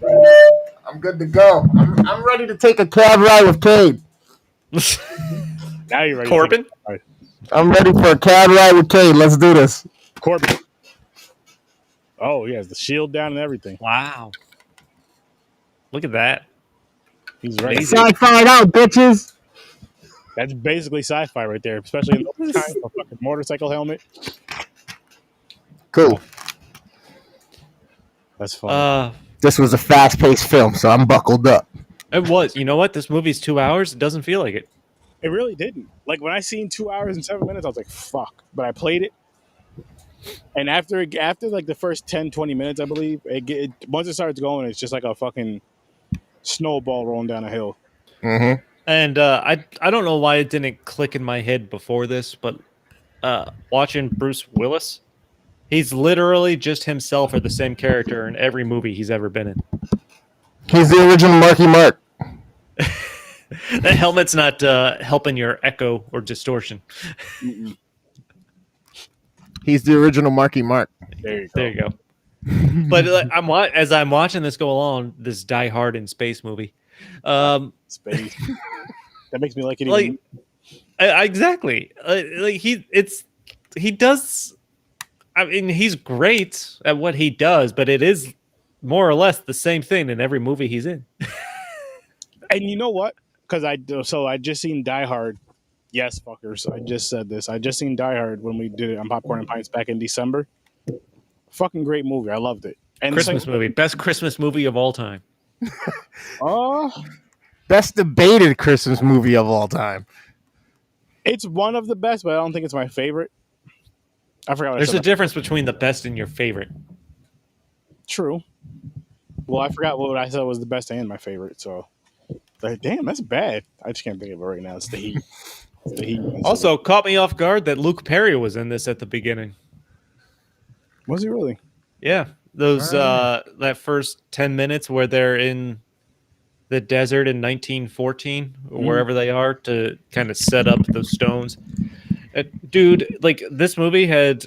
I'm good to go. I'm ready to take a cab ride with Cade. Now you're ready. Corbin? I'm ready for a cab ride with Cade. Let's do this. Corbin. Oh, he has the shield down and everything. Wow. Look at that. He's ready. Sci-fi out, bitches. That's basically sci-fi right there, especially in the time for fucking motorcycle helmet. Cool. That's fun. This was a fast-paced film, so I'm buckled up. It was. You know what? This movie's 2 hours. It doesn't feel like it. It really didn't. Like when I seen 2 hours and 7 minutes, I was like, fuck. But I played it. And after like the first 10, 20 minutes, I believe, once it starts going, it's just like a fucking snowball rolling down a hill. Mm-hmm. And I don't know why it didn't click in my head before this, but watching Bruce Willis, he's literally just himself or the same character in every movie he's ever been in. He's the original Marky Mark. That helmet's not helping your echo or distortion. Mm-mm. He's the original Marky Mark. There you go. There you go. But as I'm watching this go along, this Die Hard in space movie, Space. That makes me like it. like exactly, he does. I mean, he's great at what he does, but it is more or less the same thing in every movie he's in. And you know what? Because I just seen Die Hard. Yes, fuckers. I just said this. I just seen Die Hard when we did it on Popcorn and Pints back in December. Fucking great movie. I loved it. And Christmas movie, best Christmas movie of all time. Best debated Christmas movie of all time. It's one of the best, but I don't think it's my favorite. I forgot. There's a difference between the best and your favorite. True. Well, I forgot what I said was the best and my favorite. So, like, damn, that's bad. I just can't think of it right now. It's the Heat. It's the Heat. Also, caught me off guard that Luke Perry was in this at the beginning. Was he really? Yeah, those that first 10 minutes where they're in the desert in 1914, or wherever they are, to kind of set up those stones. Dude, like this movie had.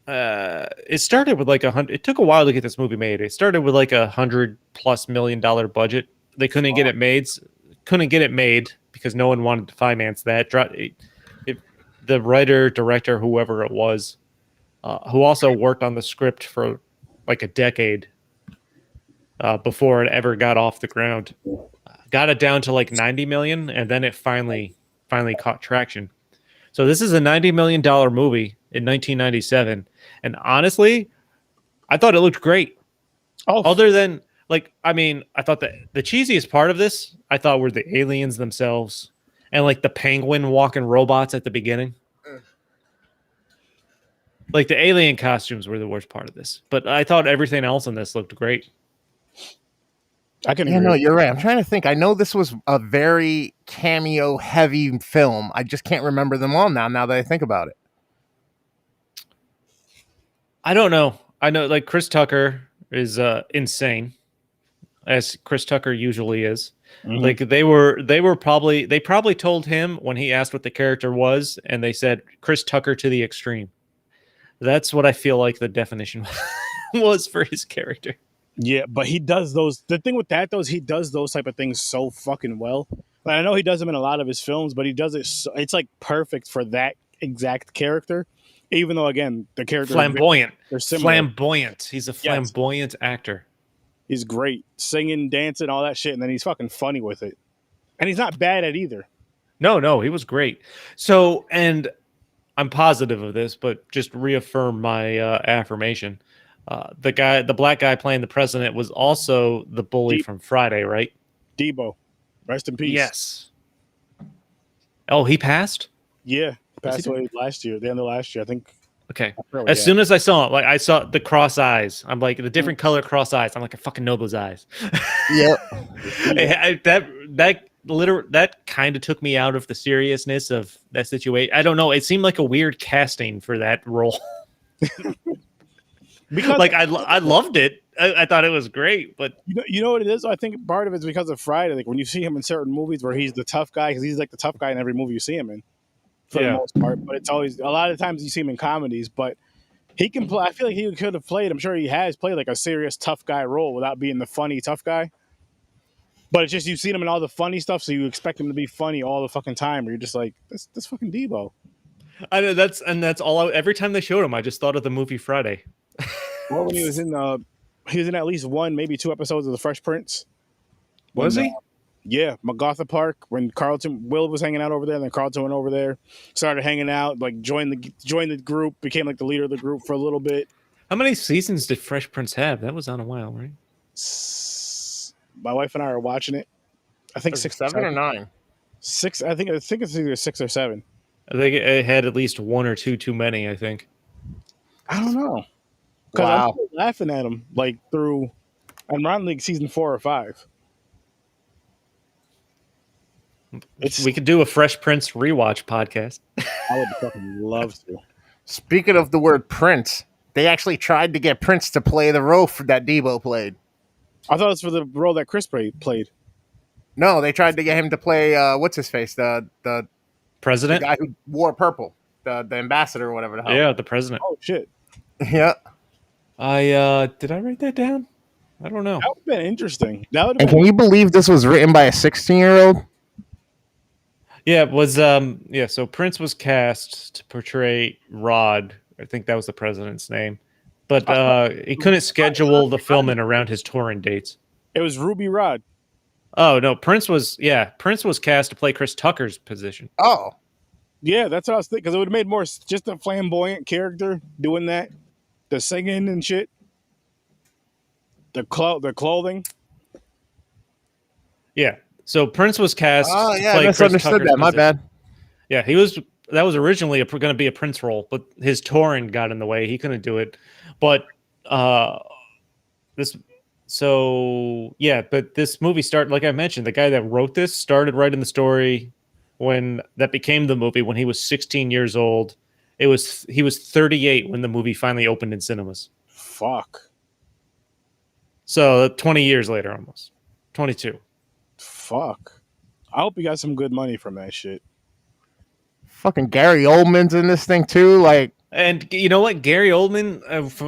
It started with like it took a while to get this movie made. It started with like $100+ million budget. They couldn't get it made. Couldn't get it made because no one wanted to finance that. The writer, director, whoever it was, who also worked on the script for like a decade before it ever got off the ground, got it down to like 90 million, and then it finally caught traction. So this is a $90 million movie in 1997, and honestly, I thought it looked great. Oh, other than I thought that the cheesiest part of this, I thought, were the aliens themselves and like the penguin walking robots at the beginning. Like the alien costumes were the worst part of this, but I thought everything else in this looked great. I can agree. No, you're right. I'm trying to think. I know this was a very cameo-heavy film. I just can't remember them all now that I think about it. I don't know. I know like Chris Tucker is insane, as Chris Tucker usually is. Mm-hmm. Like they probably told him when he asked what the character was, and they said Chris Tucker to the extreme. That's what I feel like the definition was for his character. Yeah, but he does those. The thing with that, though, is he does those type of things so fucking well. But I know he does them in a lot of his films, but he does it. It's like perfect for that exact character. Even though, again, the character flamboyant. They're similar. Flamboyant. He's a flamboyant actor. He's great, singing, dancing, all that shit, and then he's fucking funny with it. And he's not bad at either. No, he was great. So, and I'm positive of this, but just reaffirm my affirmation. The black guy playing the president, was also the bully from Friday, right? Debo, rest in peace. Yes. Oh, he passed? Yeah, Was he passed away last year, the end of last year, I think. Okay. Really, As soon as I saw it, like I saw the cross eyes. I'm like the different color cross eyes. I'm like, I fucking know those eyes. Yep. That kind of took me out of the seriousness of that situation. I don't know. It seemed like a weird casting for that role. Because like I loved it. I thought it was great, but you know what it is? I think part of it's because of Friday. Like when you see him in certain movies where he's the tough guy, because he's like the tough guy in every movie you see him in, for the most part. But it's always a lot of times you see him in comedies. But he can play. I feel like he could have played. I'm sure he has played like a serious tough guy role without being the funny tough guy. But it's just you've seen him in all the funny stuff, so you expect him to be funny all the fucking time. Where you're just like, this fucking Debo. I know that's all. Every time they showed him, I just thought of the movie Friday. Well, when he was in at least one, maybe two episodes of The Fresh Prince. Was he? Yeah, MacArthur Park. When Will was hanging out over there, and then Carlton went over there, started hanging out, like joined the group, became like the leader of the group for a little bit. How many seasons did Fresh Prince have? That was on a while, right? My wife and I are watching it. I think 6, 7 or 9. 6. I think it's either 6 or 7. I think it had at least one or two too many. I think. I don't know. Because I'm still laughing at him like through. I'm around like season 4 or 5. We could do a Fresh Prince rewatch podcast. I would fucking love to. Speaking of the word Prince, they actually tried to get Prince to play the role that Debo played. I thought it was for the role that Chris played. No, they tried to get him to play what's his face, the president, the guy who wore purple, the ambassador or whatever the hell. Yeah, the president. Oh shit. Yeah. Did I write that down? I don't know. That would have been interesting. And can you believe this was written by a 16-year-old? Yeah, it was so Prince was cast to portray Rod. I think that was the president's name. But he couldn't schedule the filming around his touring dates. It was Ruby Rod. Oh no, Prince was cast to play Chris Tucker's position. Oh. Yeah, that's what I was thinking. Because it would have made more just a flamboyant character doing that. The singing and shit. The clothing. Yeah. So Prince was cast. Oh yeah, to play I misunderstood that. My bad. Yeah, he was. That was originally going to be a Prince role, but his touring got in the way. He couldn't do it. But this movie started, like I mentioned, the guy that wrote this started writing the story when that became the movie when he was 16 years old. He was 38 when the movie finally opened in cinemas. Fuck. So 20 years later, almost 22. Fuck. I hope you got some good money from that shit. Fucking Gary Oldman's in this thing too, like. And you know what, Gary Oldman,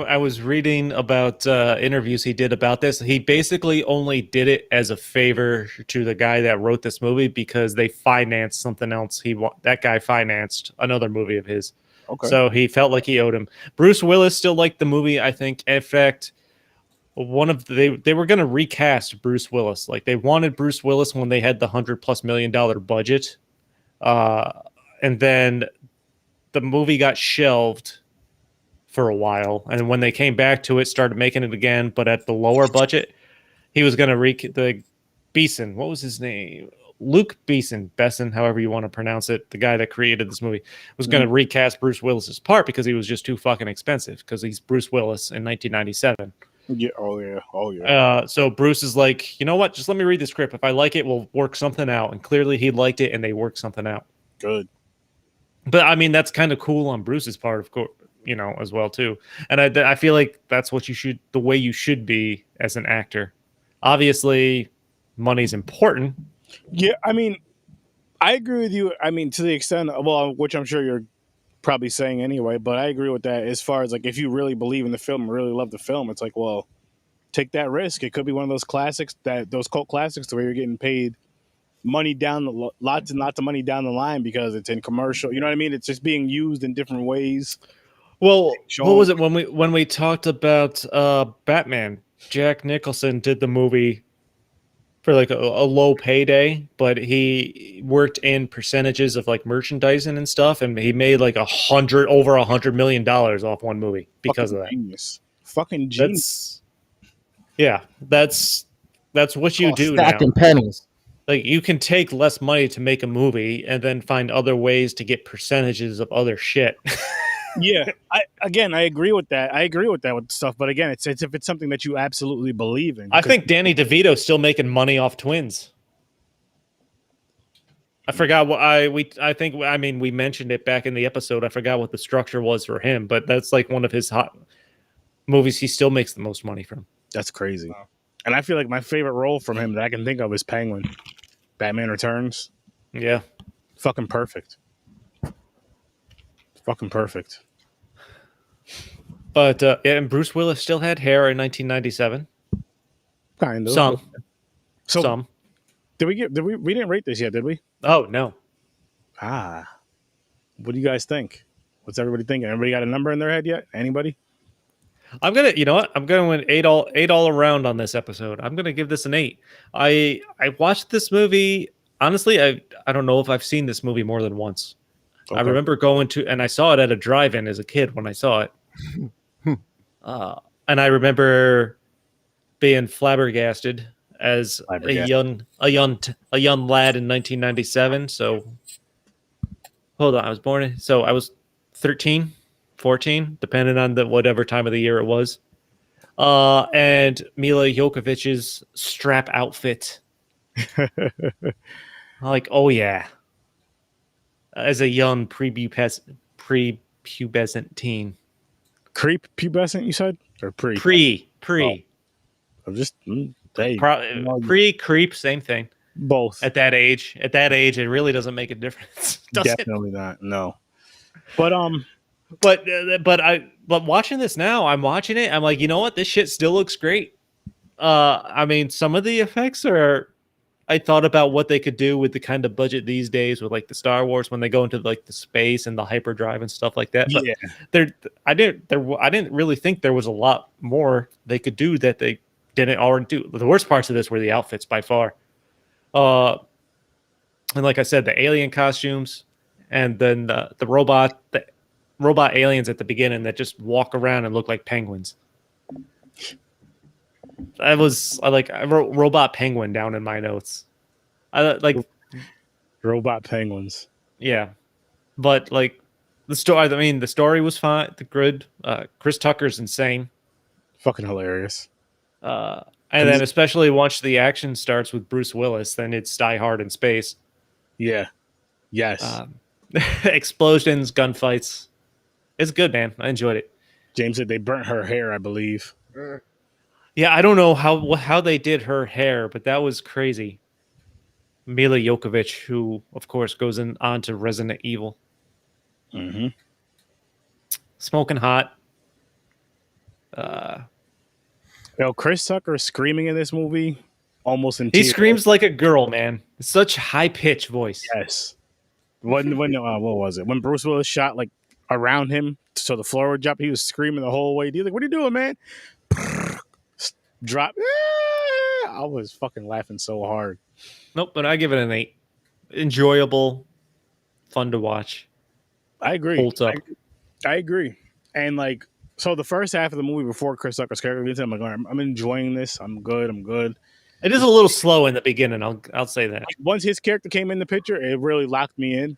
I was reading about interviews he did about this. He basically only did it as a favor to the guy that wrote this movie because they financed something else. That guy financed another movie of his. Okay. So he felt like he owed him. Bruce Willis still liked the movie, I think. In fact, they were going to recast Bruce Willis. Like they wanted Bruce Willis when they had the $100+ million budget. And then the movie got shelved for a while, and when they came back to it, started making it again, but at the lower budget. He was going to Beeson. What was his name? Luke Besson, however you want to pronounce it. The guy that created this movie was going to recast Bruce Willis's part because he was just too fucking expensive. Because he's Bruce Willis in 1997. Yeah. Oh yeah. So Bruce is like, you know what? Just let me read the script. If I like it, we'll work something out. And clearly, he liked it, and they worked something out. Good. But I mean, that's kind of cool on Bruce's part, of course, as well too. And I feel like that's the way you should be as an actor. Obviously, money's important. Yeah, I mean, I agree with you. I mean, to the extent, which I'm sure you're probably saying anyway, but I agree with that. As far as like, if you really believe in the film and really love the film, it's like, well, take that risk. It could be one of those classics, those cult classics, where you're getting paid money lots and lots of money down the line because it's in commercial. You know what I mean? It's just being used in different ways. Well, what was it when we talked about Batman? Jack Nicholson did the movie for like a low payday, but he worked in percentages of like merchandising and stuff, and he made like over $100 million off one movie because Fucking of that. genius. Fucking genius. That's what you Called do now. stacking pennies. Like you can take less money to make a movie and then find other ways to get percentages of other shit. Yeah, I agree with that. I agree with that with stuff, but again, it's if it's something that you absolutely believe in. I think Danny DeVito's still making money off Twins. I forgot what we mentioned it back in the episode. I forgot what the structure was for him, but that's like one of his hot movies he still makes the most money from. That's crazy. And I feel like my favorite role from him that I can think of is Penguin. Batman Returns. Yeah. Fucking perfect. Fucking perfect. But yeah, and Bruce Willis still had hair in 1997. Kind of. Some. We didn't rate this yet, did we? Oh no. What do you guys think? What's everybody thinking? Everybody got a number in their head yet? Anybody? I'm going 8 all around on this episode. I'm gonna give this an 8. I watched this movie. Honestly, I don't know if I've seen this movie more than once. Okay. I remember going to, and I saw it at a drive-in as a kid when I saw it. And I remember being flabbergasted as a young lad in 1997. So hold on, I was 13, 14, depending on whatever time of the year it was. And Mila Jokovich's strap outfit. Like, oh yeah. As a young prepubescent teen. Pubescent, you said? Or pre? Pre. I'm just pre-creep, same thing. Both. At that age, it really doesn't make a difference. Definitely not. No. But watching this now, I'm watching it. I'm like, you know what? This shit still looks great. I mean, some of the effects are. I thought about what they could do with the kind of budget these days with like the Star Wars when they go into like the space and the hyperdrive and stuff like that. But I didn't really think there was a lot more they could do that they didn't already do. The worst parts of this were the outfits by far. And like I said, the alien costumes, and then the robot aliens at the beginning that just walk around and look like penguins. I wrote robot penguin down in my notes. I like robot penguins. Yeah, but like the story. I mean, the story was fine. The good. Chris Tucker's insane. Fucking hilarious. And then especially once the action starts with Bruce Willis, then it's Die Hard in space. Yeah. Yes. Explosions, gunfights. It's good, man. I enjoyed it. James said they burnt her hair, I believe. Yeah, I don't know how they did her hair, but that was crazy. Mila Jokovic, who of course goes on to Resident Evil. Mm-hmm. Smoking hot. Chris Tucker screaming in this movie, almost in tears. He screams like a girl, man. Such high pitched voice. Yes. What was it? When Bruce Willis shot like around him so the floor would drop, he was screaming the whole way. He's like, "What are you doing, man?" Drop. I was fucking laughing so hard. Nope, but I give it an 8. Enjoyable, fun to watch. I agree. Holds up. I agree. And like, so the first half of the movie before Chris Tucker's character, I'm like, I'm enjoying this. I'm good. It is a little slow in the beginning. I'll say that. Once his character came in the picture, it really locked me in.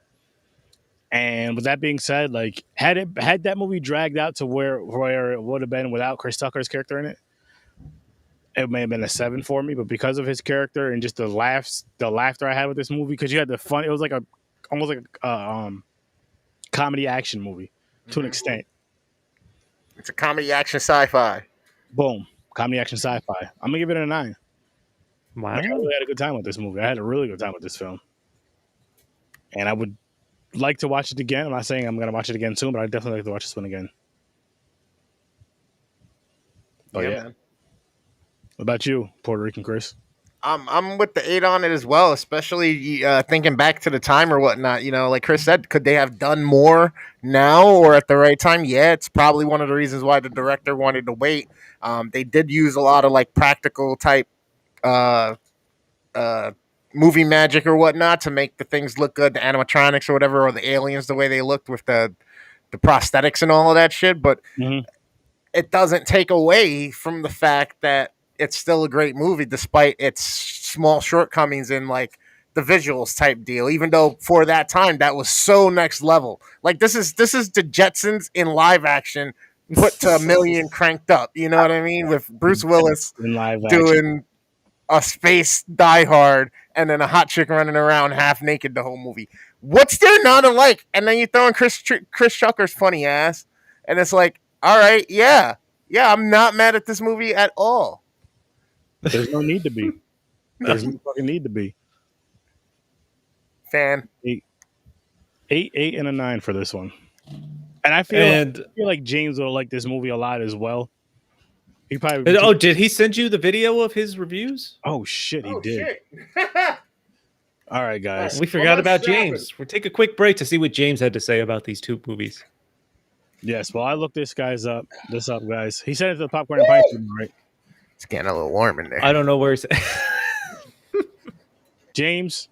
And with that being said, like, had that movie dragged out to where it would have been without Chris Tucker's character in it, it may have been a 7 for me. But because of his character and just the laughter I had with this movie, because you had the fun, it was like almost like a comedy action movie to an extent. It's a comedy action sci-fi. Boom, comedy action sci-fi. I'm gonna give it a 9. Wow. I really had a good time with this movie. I had a really good time with this film, and I would like to watch it again. I'm not saying I'm gonna watch it again soon, but I definitely like to watch this one again. Oh yeah. Man. What about you, Puerto Rican Chris? I'm with the 8 on it as well, especially thinking back to the time or whatnot. You know, like Chris said, could they have done more now or at the right time? Yeah, it's probably one of the reasons why the director wanted to wait. They did use a lot of like practical type movie magic or whatnot to make the things look good, the animatronics or whatever, or the aliens the way they looked with the prosthetics and all of that shit. But it doesn't take away from the fact that it's still a great movie despite its small shortcomings in like the visuals type deal. Even though for that time that was so next level. Like this is the Jetsons in live action put to a million cranked up. You know what I mean? With Bruce Willis In live action. doing a space Die Hard and then a hot chick running around half naked the whole movie. What's there not to like? And then you throw in Chris Tucker's funny ass, and it's like, all right, yeah, I'm not mad at this movie at all. There's no need to be. There's no fucking need to be. Fan. 8, and a 9 for this one. And I feel like James will like this movie a lot as well. He probably. Oh, did he send you the video of his reviews? Oh shit, he did. All right, guys. We forgot about James. We'll take a quick break to see what James had to say about these two movies. Yes, well, I looked this up, guys. He sent it to the Popcorn and Pints, right? It's getting a little warm in there. I don't know where he's. James,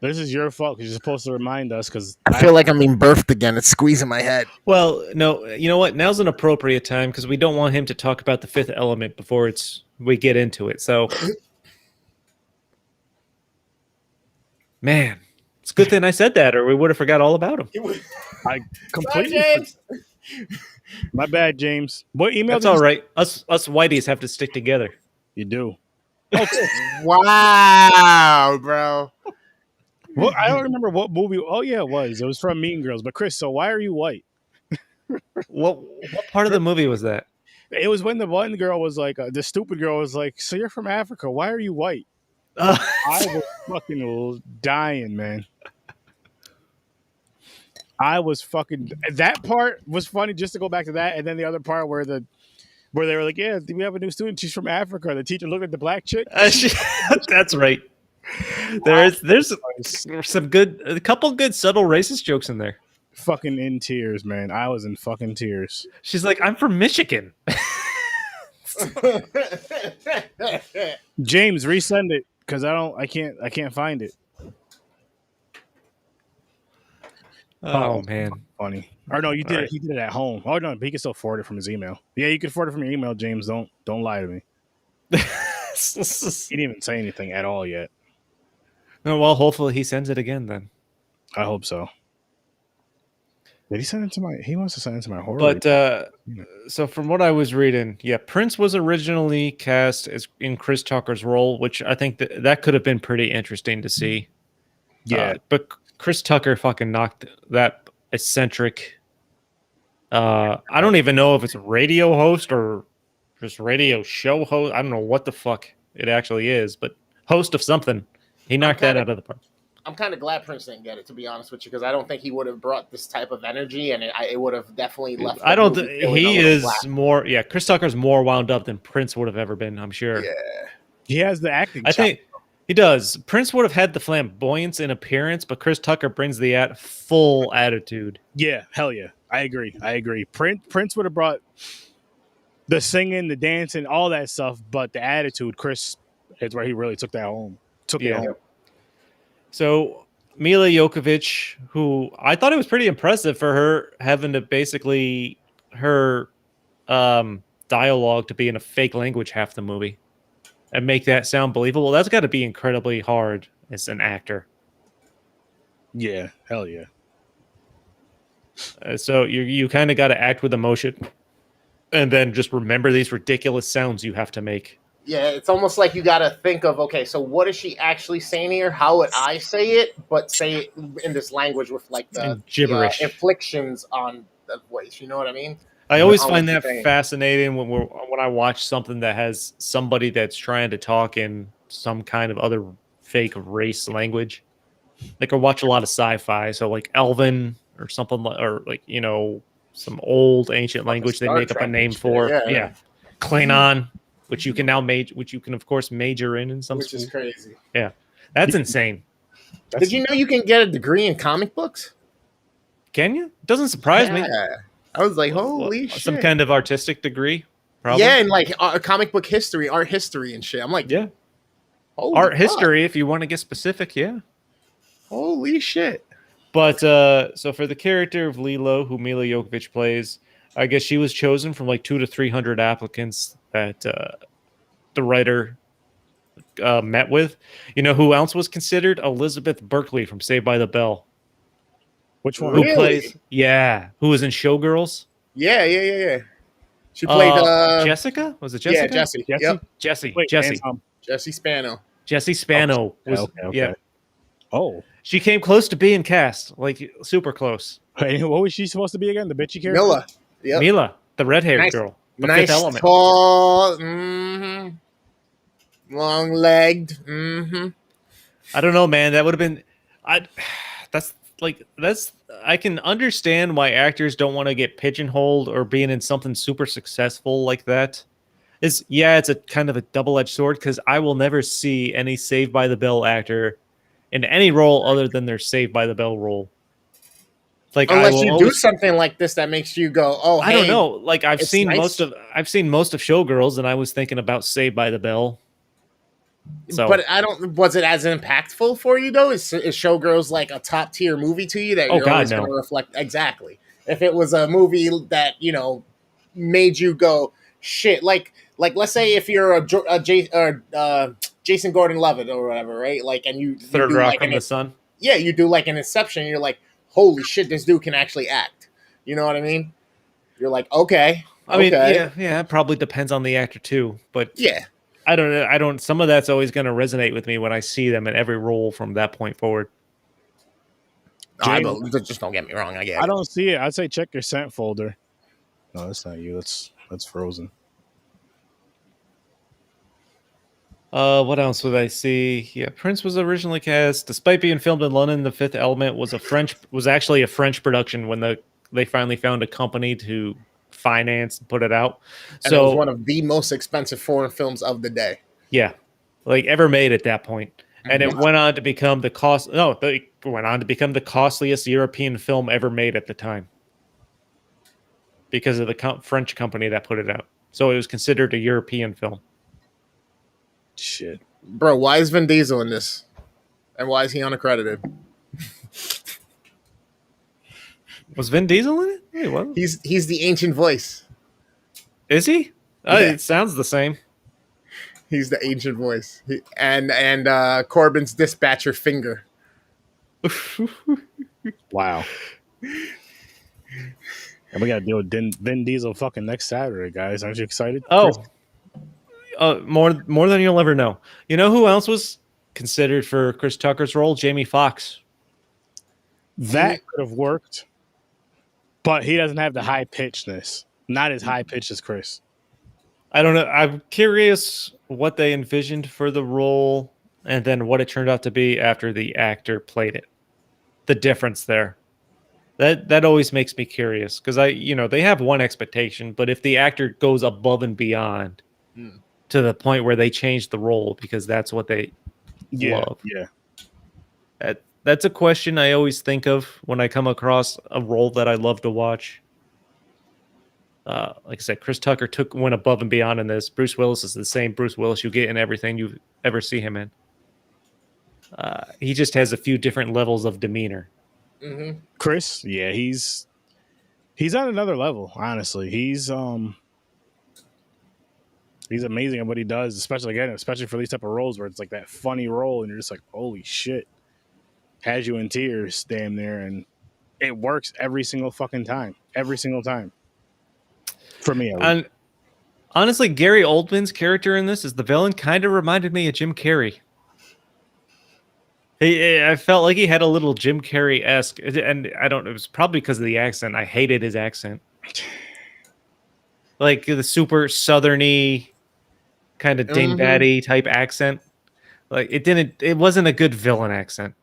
this is your fault because you're supposed to remind us. Because I feel like I'm being birthed again. It's squeezing my head. Well, no, you know what? Now's an appropriate time because we don't want him to talk about the Fifth Element before we get into it. So, man, it's a good thing I said that, or we would have forgot all about him. I completely. My bad, James. What email? That's all right. Us whiteys have to stick together. You do. Okay. Wow, bro. Well, I don't remember what movie. Oh yeah, it was. It was from Mean Girls. But Chris, so why are you white? What part of the movie was that? It was when the one girl was like, the stupid girl was like, "So you're from Africa? Why are you white?" I was fucking dying, man. I was fucking. That part was funny. Just to go back to that, and then the other part where they were like, "Yeah, we have a new student. She's from Africa." The teacher looked at the black chick. That's right. There's a couple good subtle racist jokes in there. Fucking in tears, man. I was in fucking tears. She's like, "I'm from Michigan." James, resend it because I can't find it. Oh man, funny. Or no, you did it. He did it at home. Oh no, but he can still forward it from his email. Yeah, you can forward it from your email, James. Don't lie to me. He didn't even say anything at all yet. No, well, hopefully he sends it again then. I hope so. Did he send it to my? He wants to send it to my horror. But so from what I was reading, yeah, Prince was originally cast as in Chris Tucker's role, which I think that could have been pretty interesting to see. Yeah, but Chris Tucker fucking knocked that eccentric. I don't even know if it's a radio host or just radio show host. I don't know what the fuck it actually is, but host of something. He knocked that out of the park. I'm kind of glad Prince didn't get it, to be honest with you, because I don't think he would have brought this type of energy, and it would have definitely left. I don't. He is more. Yeah, Chris Tucker's more wound up than Prince would have ever been. I'm sure. Yeah, he has the acting. I think. He does. Prince would have had the flamboyance in appearance, but Chris Tucker brings the full attitude. Yeah, hell yeah. I agree. Prince would have brought the singing, the dancing, all that stuff, but the attitude, Chris is where he really took that home. It home. So Mila Jovovich, who I thought it was pretty impressive for her having to basically her dialogue to be in a fake language half the movie. And make that sound believable. That's got to be incredibly hard as an actor. Yeah, hell yeah. So you kind of got to act with emotion, and then just remember these ridiculous sounds you have to make. Yeah, it's almost like you got to think of, okay, so what is she actually saying here? How would I say it, but say it in this language with like the gibberish inflections on the voice? You know what I mean? I always find that fascinating when I watch something that has somebody that's trying to talk in some kind of other fake race language. Like I watch a lot of sci-fi, so like Elven or something, or like some old ancient language they make up a name for. Yeah. Klingon, which you can now which you can of course major in some. Which is crazy. Yeah, that's insane. Did you know you can get a degree in comic books? Can you? Doesn't surprise me. I was like, holy shit. Some kind of artistic degree, probably. Yeah, and like comic book history, art history and shit. I'm like, yeah. Holy art fuck. history, if you want to get specific, yeah. Holy shit. But so for the character of Lilo, who Mila Jovovich plays, I guess she was chosen from like 200 to 300 applicants that the writer met with. You know who else was considered? Elizabeth Berkley from Saved by the Bell. Which one? Who Really? plays? Yeah, who was in Showgirls? Yeah. She played Jessica. Was it yeah, Jessica? Jesse. Jesse? Yep. Jesse. Wait, Jesse. Jesse Spano. Jesse Spano Okay, was. okay. Yeah, Oh. she came close to being cast, like super close. Wait, what was she supposed to be again? The bitchy character? Mila. Yep. Mila, the red-haired Nice- girl, the Nice, Fifth Element. tall, long-legged. I don't know, man. That would have been. That's. I can understand why actors don't want to get pigeonholed or being in something super successful like that. It's a kind of a double-edged sword because I will never see any Saved by the Bell actor in any role other than their Saved by the Bell role. Like Unless I will you always, do something like this that makes you go, oh, I hey, don't know. Like I've it's seen nice. most of Showgirls, and I was thinking about Saved by the Bell. So, But I don't. Was it as impactful for you though? Is Showgirls like a top tier movie to you that Oh, you're God, always no. going to reflect? Exactly. If it was a movie that made you go shit, like let's say if you're Jason Gordon-Levitt or whatever, right? Like, and you Third do Rock like from the Sun. yeah, you do like an Inception. You're like, holy shit, this dude can actually act. You know what I mean? You're like, okay. I mean, okay. yeah, it probably depends on the actor too. But Yeah. I don't know. Some of that's always going to resonate with me when I see them in every role from that point forward. Just don't get me wrong. I get it. I don't see it. I'd say check your sent folder. No, that's not you. That's Frozen. What else would I see? Yeah, Prince was originally cast. Despite being filmed in London, The Fifth Element was actually a French production when they finally found a company to finance and put it out. And it was one of the most expensive foreign films of the day. Yeah, like ever made at that point. And it went on to become the costliest European film ever made at the time because of the French company that put it out. So it was considered a European film. Shit. Bro, why is Vin Diesel in this? And why is he unaccredited? Was Vin Diesel in it? Wait, what? He's the ancient voice. Is he? Yeah. It sounds the same. He's the ancient voice. And Corbin's dispatcher finger. Wow. And we got to deal with Vin Diesel fucking next Saturday, guys. Aren't you excited? Oh, more than you'll ever know. You know who else was considered for Chris Tucker's role? Jamie Foxx. That could have worked, but he doesn't have the high pitchedness. Not as high pitched as Chris. I don't know. I'm curious what they envisioned for the role and then what it turned out to be after the actor played it. The difference there. That always makes me curious because they have one expectation, but if the actor goes above and beyond to the point where they change the role because that's what they love. Yeah. That's a question I always think of when I come across a role that I love to watch. Like I said, Chris Tucker went above and beyond in this. Bruce Willis is the same Bruce Willis you get in everything you ever see him in. He just has a few different levels of demeanor. Mm-hmm. Chris, yeah, he's on another level. Honestly, he's amazing at what he does, especially for these type of roles where it's like that funny role, and you're just like, holy shit, has you in tears, damn near, and it works every single fucking time, for me. And honestly, Gary Oldman's character in this as the villain kind of reminded me of Jim Carrey. I felt like he had a little Jim Carrey-esque, and it was probably because of the accent. I hated his accent. Like the super southerny kind of dingbatty type accent. Like it wasn't a good villain accent.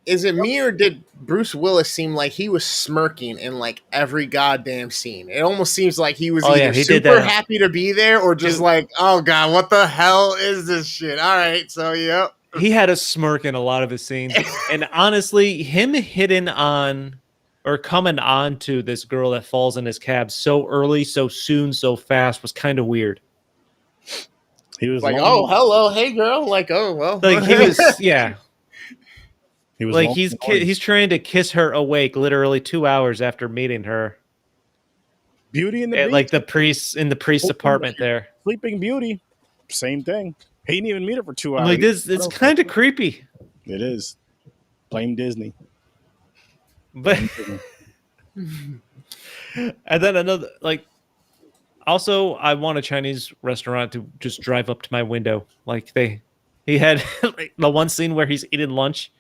Is it me or did Bruce Willis seem like he was smirking in like every goddamn scene? It almost seems like he was either super happy to be there or just like, oh God, what the hell is this shit? All right, so yep. He had a smirk in a lot of his scenes. And honestly, him hitting on or coming on to this girl that falls in his cab so early, so soon, so fast was kind of weird. He was like, lonely. oh, hello, hey girl. Like, oh well. Like he was, yeah. He was Like lonely. he's trying to kiss her awake literally 2 hours after meeting her Beauty and the at Beast. like the priest's apartment there. Sleeping Beauty. Same thing. He didn't even meet her for 2 I'm hours. like, this it's kind of creepy. It is. Blame Disney. But Blame Disney. and then another like also I want a Chinese restaurant to just drive up to my window. Like he had like, the one scene where he's eating lunch,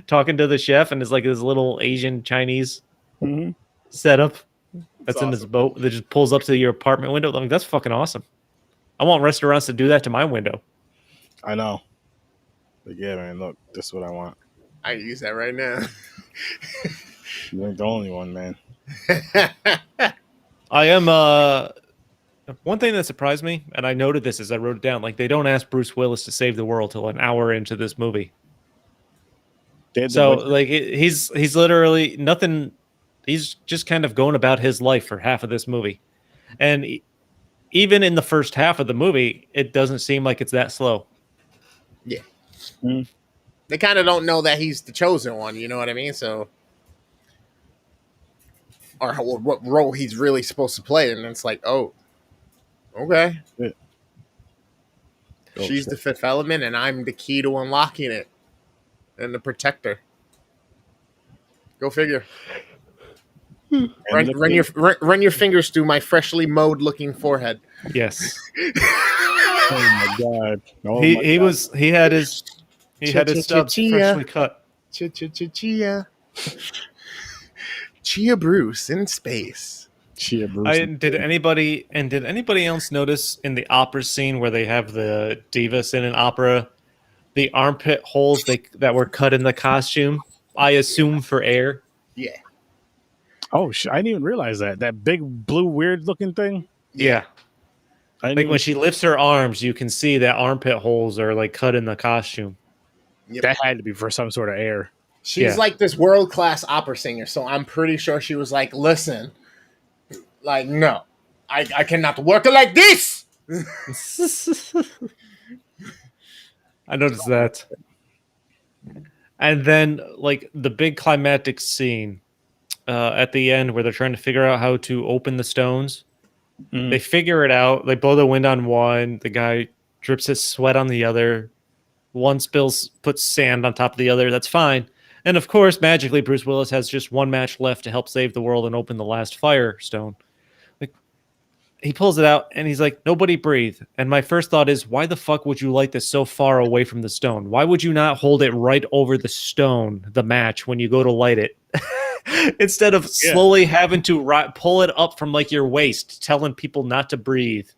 talking to the chef, and it's like this little Asian Chinese Mhm. setup that's in his awesome. boat that just pulls up to your apartment window. I'm like, that's fucking awesome. I want restaurants to do that to my window. I know. But yeah, man, look, this is what I want. I can use that right now. You ain't the only one, man. I am one thing that surprised me, and I noted this as I wrote it down, like they don't ask Bruce Willis to save the world till an hour into this movie. They had the So budget. like he's literally nothing. He's just kind of going about his life for half of this movie, and even in the first half of the movie, it doesn't seem like it's that slow. Yeah. Mm. They kind of don't know that he's the chosen one. You know what I mean? So, or what role he's really supposed to play, and it's like, oh, okay. Shit. Oh, She's shit. the fifth element, and I'm the key to unlocking it, and the protector. Go figure. And Run your fingers through my freshly mowed looking forehead. Yes, Oh my god. Oh my he God. was he had his stubs freshly cut. Chia. Chia Bruce in space. Chia Bruce. Did anybody else notice in the opera scene where they have the divas in an opera, the armpit holes that were cut in the costume? I assume for air. Yeah. Oh shit! I didn't even realize that big blue weird looking thing. Yeah, I didn't like even- when she lifts her arms, you can see that armpit holes are like cut in the costume. Yep. that had to be for some sort of air. She's Yeah. like this world class opera singer, so I'm pretty sure she was like, listen, like, no, I cannot work like this. I noticed that. And then, like, the big climactic scene at the end where they're trying to figure out how to open the stones. Mhm. They figure it out. They blow the wind on one. The guy drips his sweat on the other. One puts sand on top of the other. That's fine. And of course, magically, Bruce Willis has just one match left to help save the world and open the last firestone. Like, he pulls it out and he's like, nobody breathe. And my first thought is, why the fuck would you light this so far away from the stone? Why would you not hold it right over the stone, the match, when you go to light it? Instead of slowly having to pull it up from like your waist, telling people not to breathe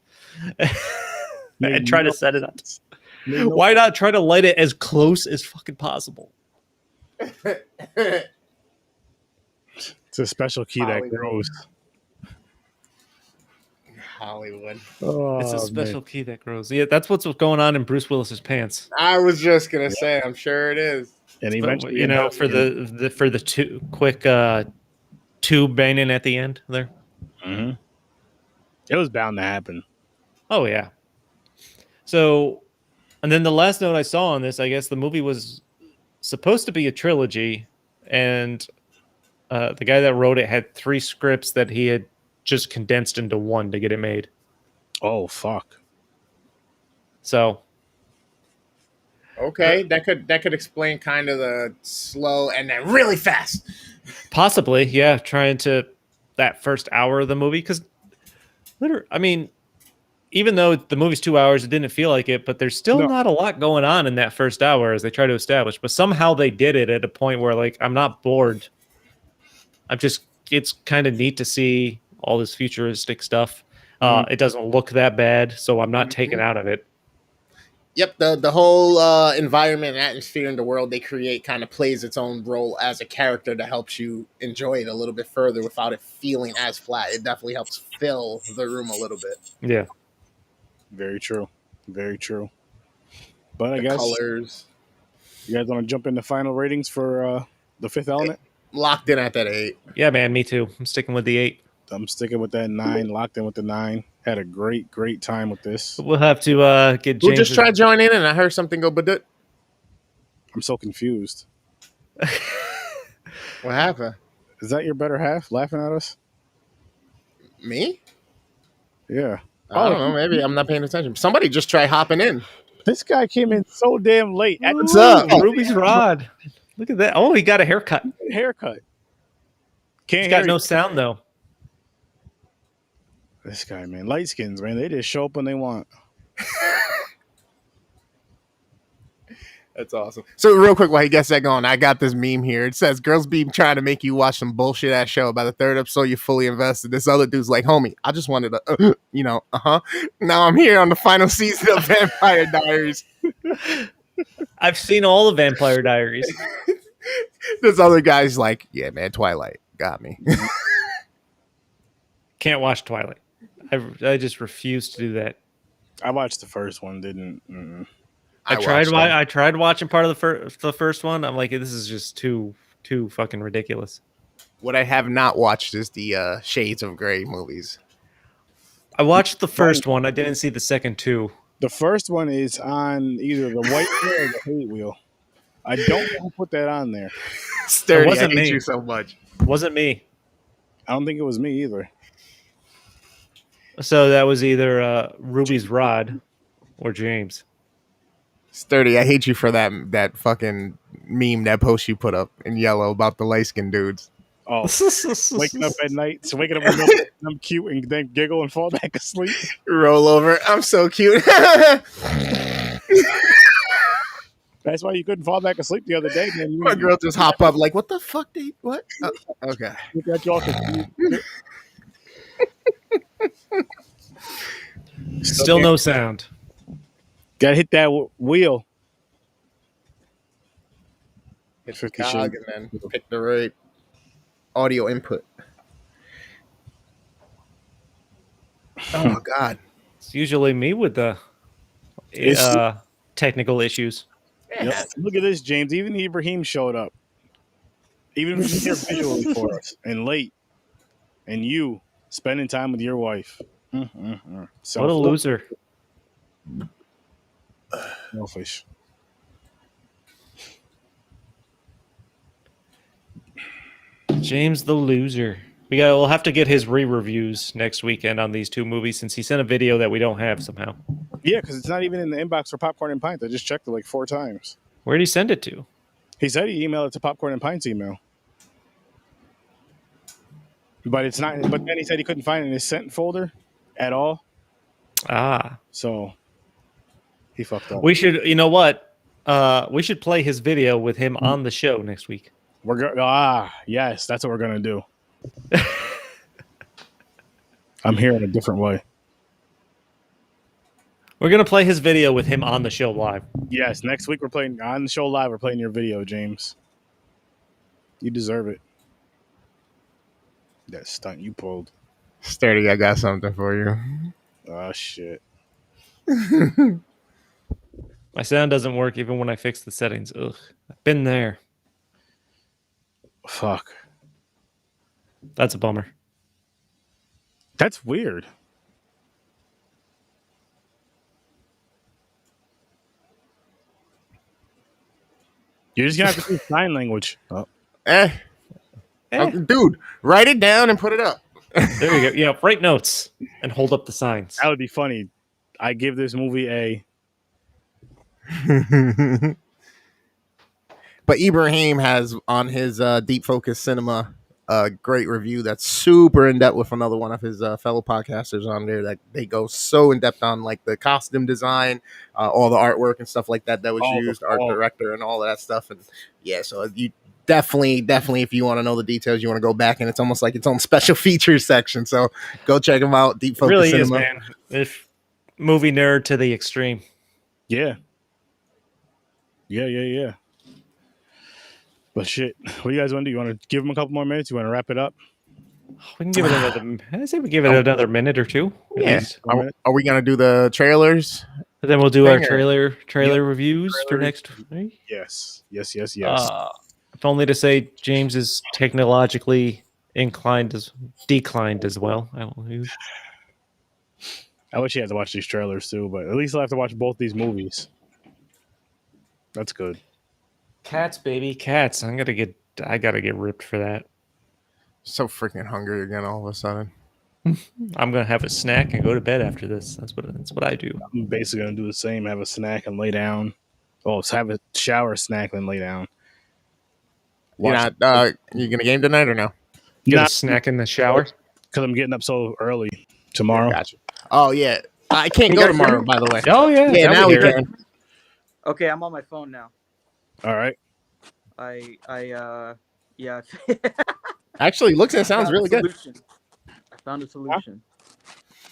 and try to set it up. Why not try to light it as close as fucking possible? It's a special key Hollywood. that grows. Hollywood. Oh, It's a man. special key that grows. Yeah, that's what's going on in Bruce Willis's pants. I was just gonna say, I'm sure it is. And But, eventually, you know, for the two quick tube banging at the end there. Mhm. It was bound to happen. Oh yeah. So, and then the last note I saw on this, I guess the movie was supposed to be a trilogy, and the guy that wrote it had 3 scripts that he had just condensed into one to get it made. Oh fuck! So, Okay, that could explain kind of the slow and then really fast. possibly, yeah, trying to that first hour of the movie, because I mean, even though the movie's 2 hours, it didn't feel like it, but there's still not a lot going on in that first hour as they try to establish. But somehow they did it at a point where, like, I'm not bored. It's kind of neat to see all this futuristic stuff. It doesn't look that bad, so I'm not taken out of it. Yep, the whole environment and atmosphere in the world they create kind of plays its own role as a character that helps you enjoy it a little bit further without it feeling as flat. It definitely helps fill the room a little bit. Yeah. Very true. Very true. But I The guess colors you guys want to jump into final ratings for The Fifth Element? locked in at that 8. Yeah, man, me too. I'm sticking with the 8. I'm sticking with that 9. Locked in with the 9. Had a great time with this. We'll have to get Who James. just tried joining in and I heard something go badut? I'm so confused. What happened? Is that your better half laughing at us? Me? Yeah. I don't know. Maybe I'm not paying attention. Somebody just tried hopping in. This guy came in so damn late. What's up? Ruby's Rod. Look at that. Oh, he got a haircut. Haircut. He's got no sound, though. This guy, man. Light skins, man. They just show up when they want. That's awesome. So real quick while he gets that going, I got this meme here. It says, girls be trying to make you watch some bullshit ass show. By the third episode, you're fully invested. This other dude's like, homie, I just wanted to, Now I'm here on the final season of Vampire Diaries. I've seen all the Vampire Diaries. This other guy's like, yeah, man, Twilight got me. Can't watch Twilight. I just refuse to do that. I watched the first one, didn't. I tried watching part of the first one. I'm like, this is just too fucking ridiculous. What I have not watched is the Shades of Grey movies. I watched the first one. I didn't see the second two. The first one is on either the white wheel or the hate wheel. I don't know who put that on there. Sturdy, It wasn't I hate me. you so much. Wasn't me. I don't think it was me either. So that was either Ruby's Rod or James. Sturdy, I hate you for that fucking meme, that post you put up in yellow about the light-skinned dudes. Oh, waking up at night, so waking up and I'm cute and then giggle and fall back asleep. Roll over. I'm so cute. That's why you couldn't fall back asleep the other day, man. My girl just hop up like, what the fuck? What? Okay. Look at y'all confused. Still no sound. Gotta hit that wheel. Hit the cog and then pick the right audio input. Oh God! It's usually me with the technical issues. Yeah. Yep. Look at this, James. Even Ibrahim showed up. Even if he's here visually for us and late. And you spending time with your wife. So What a loser. Selfish. James the loser. We'll have to get his re-reviews next weekend on these two movies since he sent a video that we don't have somehow. Yeah, because it's not even in the inbox for Popcorn and Pints. I just checked it like 4 times. Where did he send it to? He said he emailed it to Popcorn and Pints email. But it's not. But then he said he couldn't find it in his sent folder at all. Ah. So he fucked up. We should, you know what? We should play his video with him on the show next week. Yes, that's what we're gonna do. I'm here in a different way. We're gonna play his video with him on the show live. Yes, next week we're playing on the show live. We're playing your video, James. You deserve it. That stunt you pulled. Sturdy, I got something for you. Oh shit. My sound doesn't work even when I fix the settings. Ugh. I've been there. Fuck. That's a bummer. That's weird. You're just gonna have to do sign language. Oh. Dude, write it down and put it up. There you go. Yeah, write notes and hold up the signs. That would be funny. I give this movie a. But Ibrahim has on his Deep Focus Cinema a great review that's super in depth with another one of his fellow podcasters on there. That they go so in depth on like the costume design, all the artwork and stuff like that was used, art director and all of that stuff. And yeah, so you definitely, if you want to know the details, you want to go back and it's almost like its own special features section. So go check them out. Deep Focus really Cinema. Is, man. If movie nerd to the extreme. Yeah. But shit, what do you guys want to do? You want to give them a couple more minutes? You want to wrap it up? We can give it another. I say we give it another minute or two. Yeah. Are we gonna do the trailers? And then we'll do our trailer reviews for next week. Yes. If only to say James is technologically declined as well. I will use. I wish you had to watch these trailers too, but at least I'll have to watch both these movies. That's good. Cats, baby, cats. I gotta get ripped for that. So freaking hungry again all of a sudden. I'm gonna have a snack and go to bed after this. That's what I do. I'm basically gonna do the same. Have a snack and lay down. Oh, so have a shower, snack, then lay down. You gonna game tonight or no? Get a snack in the shower. Because I'm getting up so early tomorrow. Gotcha. Oh yeah, I can't go tomorrow. By the way. Oh yeah. Yeah, now we can. Okay, I'm on my phone now. All right. Yeah. Actually, looks and sounds really good. I found a solution.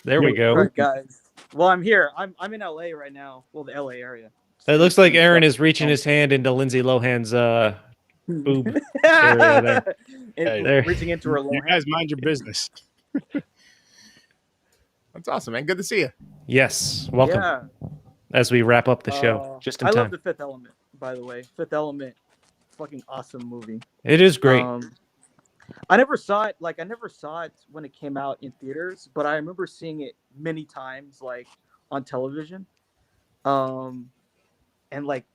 There we go. All right, guys. Well, I'm here. I'm in LA right now. Well, the LA area. It looks like Aaron is reaching his hand into Lindsay Lohan's boob area there. There. Reaching into her lower You guys mind your business. That's awesome, man. Good to see you. Yes, welcome. Yeah. As we wrap up the show, just in I time. love The Fifth Element, by the way. Fifth Element, fucking awesome movie. It is great. I never saw it. Like, I never saw it when it came out in theaters, but I remember seeing it many times, like on television. And like,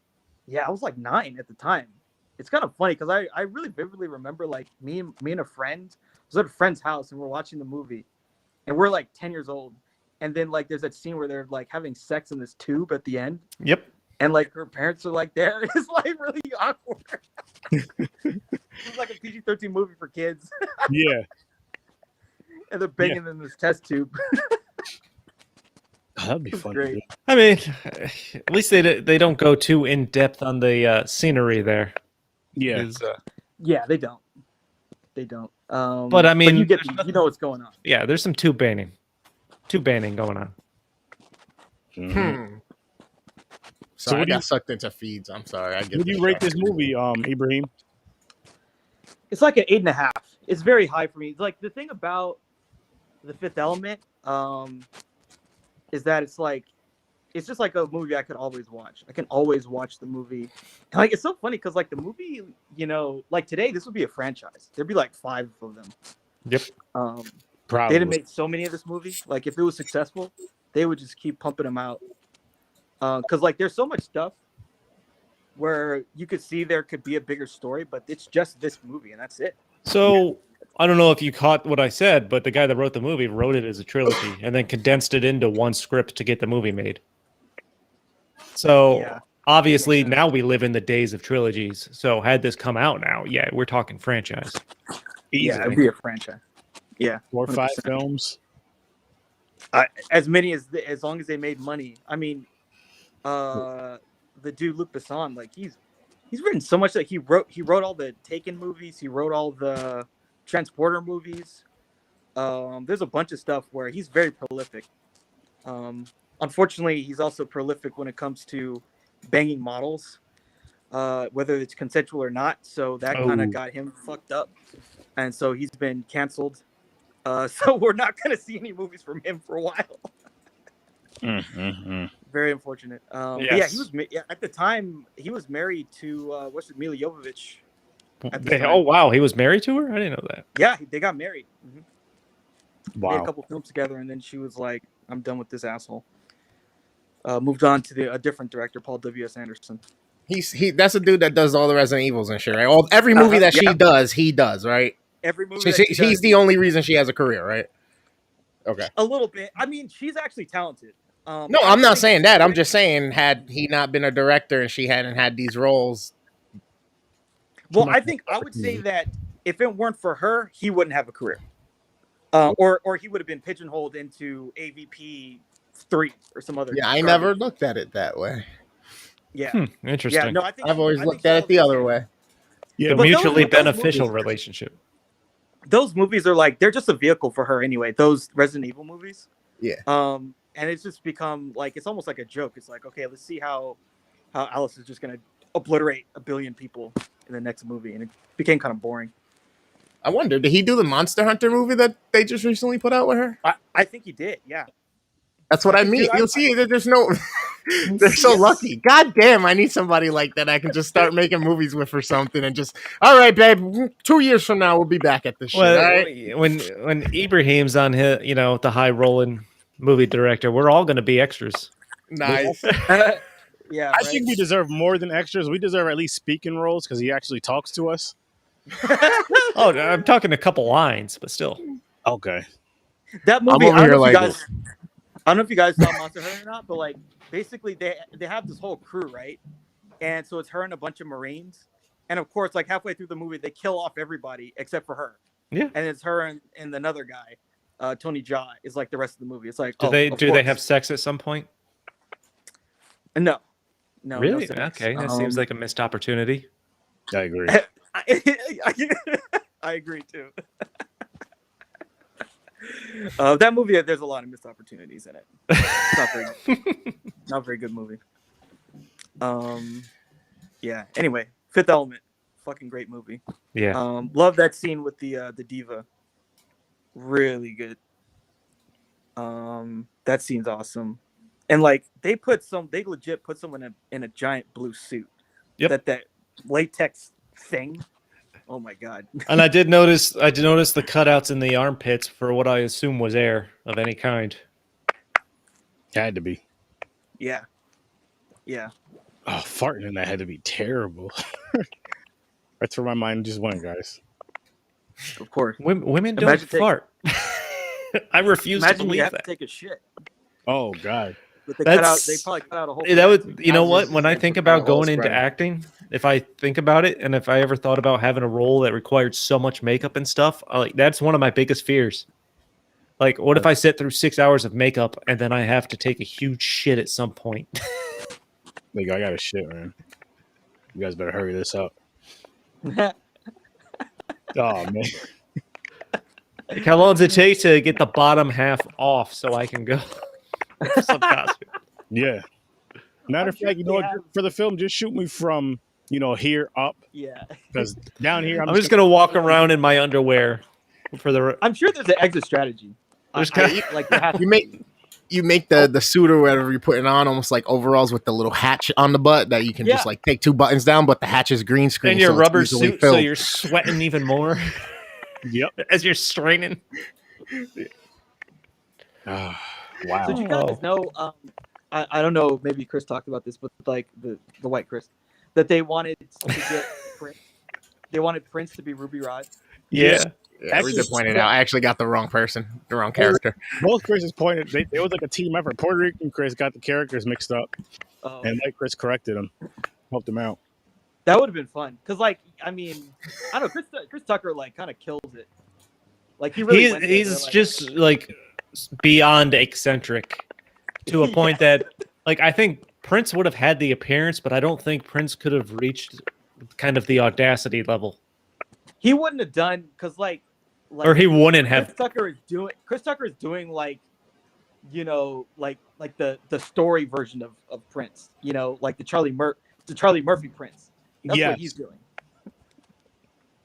yeah, I was like 9 at the time. It's kind of funny because I really vividly remember like me and a friend was at a friend's house and we're watching the movie, and we're like 10 years old. And then like there's that scene where they're like having sex in this tube at the end. Yep. And like her parents are like there. It's like really awkward. It's like a PG-13 movie for kids. Yeah. And they're banging in this test tube. That'd be fun. Great. I mean, at least they don't go too in depth on the scenery there. Yeah. Yeah, they don't. They don't. But I mean, you know what's going on. Yeah, there's some tube banning going on. Mm-hmm. So I got sucked into feeds. I'm sorry. Would you rate this movie, Ibrahim? It's like an 8.5. It's very high for me. It's like the thing about The Fifth Element, is that it's just like a movie I could always watch. I can always watch the movie. And like, it's so funny because like the movie, you know, like today this would be a franchise. There'd be like 5 of them. Yep. Probably. They'd have made so many of this movie. Like if it was successful, they would just keep pumping them out. Because like there's so much stuff where you could see there could be a bigger story, but it's just this movie and that's it. So I don't know if you caught what I said, but the guy that wrote the movie wrote it as a trilogy and then condensed it into one script to get the movie made. So Yeah. obviously now we live in the days of trilogies. So had this come out now, yeah, we're talking franchise. Yeah, it'd be a franchise. Yeah, 4 or 5 100%. films. As many as long as they made money. I mean, the dude Luc Besson, like he's written so much. Like he wrote all the Taken movies. He wrote all the Transporter movies. There's a bunch of stuff where he's very prolific. Unfortunately, he's also prolific when it comes to banging models, whether it's consensual or not. So that kind of got him fucked up, and so he's been canceled. So we're not going to see any movies from him for a while. Very unfortunate. But yeah, he was at the time he was married to Mila Jovovich. Oh wow, he was married to her? I didn't know that. Yeah, they got married. Mm-hmm. Wow. They had a couple films together, and then she was like, "I'm done with this asshole." Moved on to a different director, Paul W.S. Anderson. That's a dude that does all the Resident Evils and shit, right? Every movie that she does, he does, right? Every movie. He's the only reason she has a career, right? Okay. A little bit. I mean, she's actually talented. No, I'm not saying that. I'm just saying, had he not been a director and she hadn't had these roles. Well, I would say that if it weren't for her, he wouldn't have a career. Or he would have been pigeonholed into AVP 3 or some other. Yeah, I never looked at it that way. Yeah. Interesting. Yeah, no, I've always looked at it the other way. Yeah, the mutually beneficial relationship. Those movies are like, they're just a vehicle for her anyway. Those Resident Evil movies. Yeah. And it's just become like, it's almost like a joke. It's like, okay, let's see how Alice is just going to obliterate 1 billion people in the next movie. And it became kind of boring. I wonder, did he do the Monster Hunter movie that they just recently put out with her? I think he did, yeah. That's what I mean. Dude, You'll see that there's no. They're so lucky. God damn, I need somebody like that I can just start making movies with or something, and just all right, babe. 2 years from now, we'll be back at this shit. Well, All right? when Ibrahim's on his, the high rolling movie director, we're all going to be extras. Nice. Yeah, I right? think we deserve more than extras. We deserve at least speaking roles because he actually talks to us. Oh, I'm talking a couple lines, but still. Okay. That I'm movie. over I here don't know if you like, guys. I don't know if you guys saw Monster Hunter or not, but like basically they have this whole crew, right? And so it's her and a bunch of Marines, and of course, like halfway through the movie, they kill off everybody except for her. Yeah. And it's her and another guy, Tony Jaa, is like the rest of the movie. It's like Do they have sex at some point? No, no, Really? no sex. Okay, that seems like a missed opportunity. I agree. I agree too. That movie, there's a lot of missed opportunities in it. It's not very good movie. Yeah. Anyway, Fifth Element, fucking great movie. Yeah. Love that scene with the diva. Really good. That scene's awesome. And like they legit put someone in a giant blue suit. Yep. That latex thing. Oh my god. And I did notice the cutouts in the armpits for what I assume was air of any kind. Had to be. Yeah. Yeah. Oh, farting in that had to be terrible. That's where my mind just went, guys. Of course. Women don't Imagine fart. I refuse to Imagine you believe have that. to take a shit. Oh God. But they That's- probably cut out a whole. That would, I was what? just When I thinking think for about the whole going into spread. acting, if I think about it, and if I ever thought about having a role that required so much makeup and stuff, that's one of my biggest fears. Like, what if I sit through 6 hours of makeup and then I have to take a huge shit at some point? Like, I got a shit, man. You guys better hurry this up. Oh man. Like, how long does it take to get the bottom half off so I can go? Some costume. Yeah. Matter of sure fact, you know they what? have- For the film, just shoot me from here up, Yeah. because down here I'm just gonna walk around in my underwear for the. I'm sure there's an exit strategy. There's Like you have to, You make the suit or whatever you're putting on almost like overalls with the little hatch on the butt that you can just Yeah. like take 2 buttons down, but the hatch is green screen. And your so it's rubber easily suit, so filled. you're sweating even more Yep. as you're straining. Wow. so did you guys know? I don't know. Maybe Chris talked about this, but like the white Chris, that they wanted to get Prince. They wanted Prince to be Ruby Rod. Yeah. Yeah, we just pointed out. I actually got the wrong person, the wrong character. Both Chris's pointed. It was like a team effort. Puerto Rican Chris got the characters mixed up, and white Chris corrected them, helped him out. That would have been fun. Cause like, I mean, I don't know. Chris Tucker like kind of kills it. Like he really. went there. He's They're like, just like beyond eccentric to a point that, like, I think Prince would have had the appearance, but I don't think Prince could have reached kind of the audacity level, he wouldn't have done because like or he wouldn't have. Chris Tucker is doing like, like the story version of Prince. Like the Charlie Murphy Prince. That's what he's doing.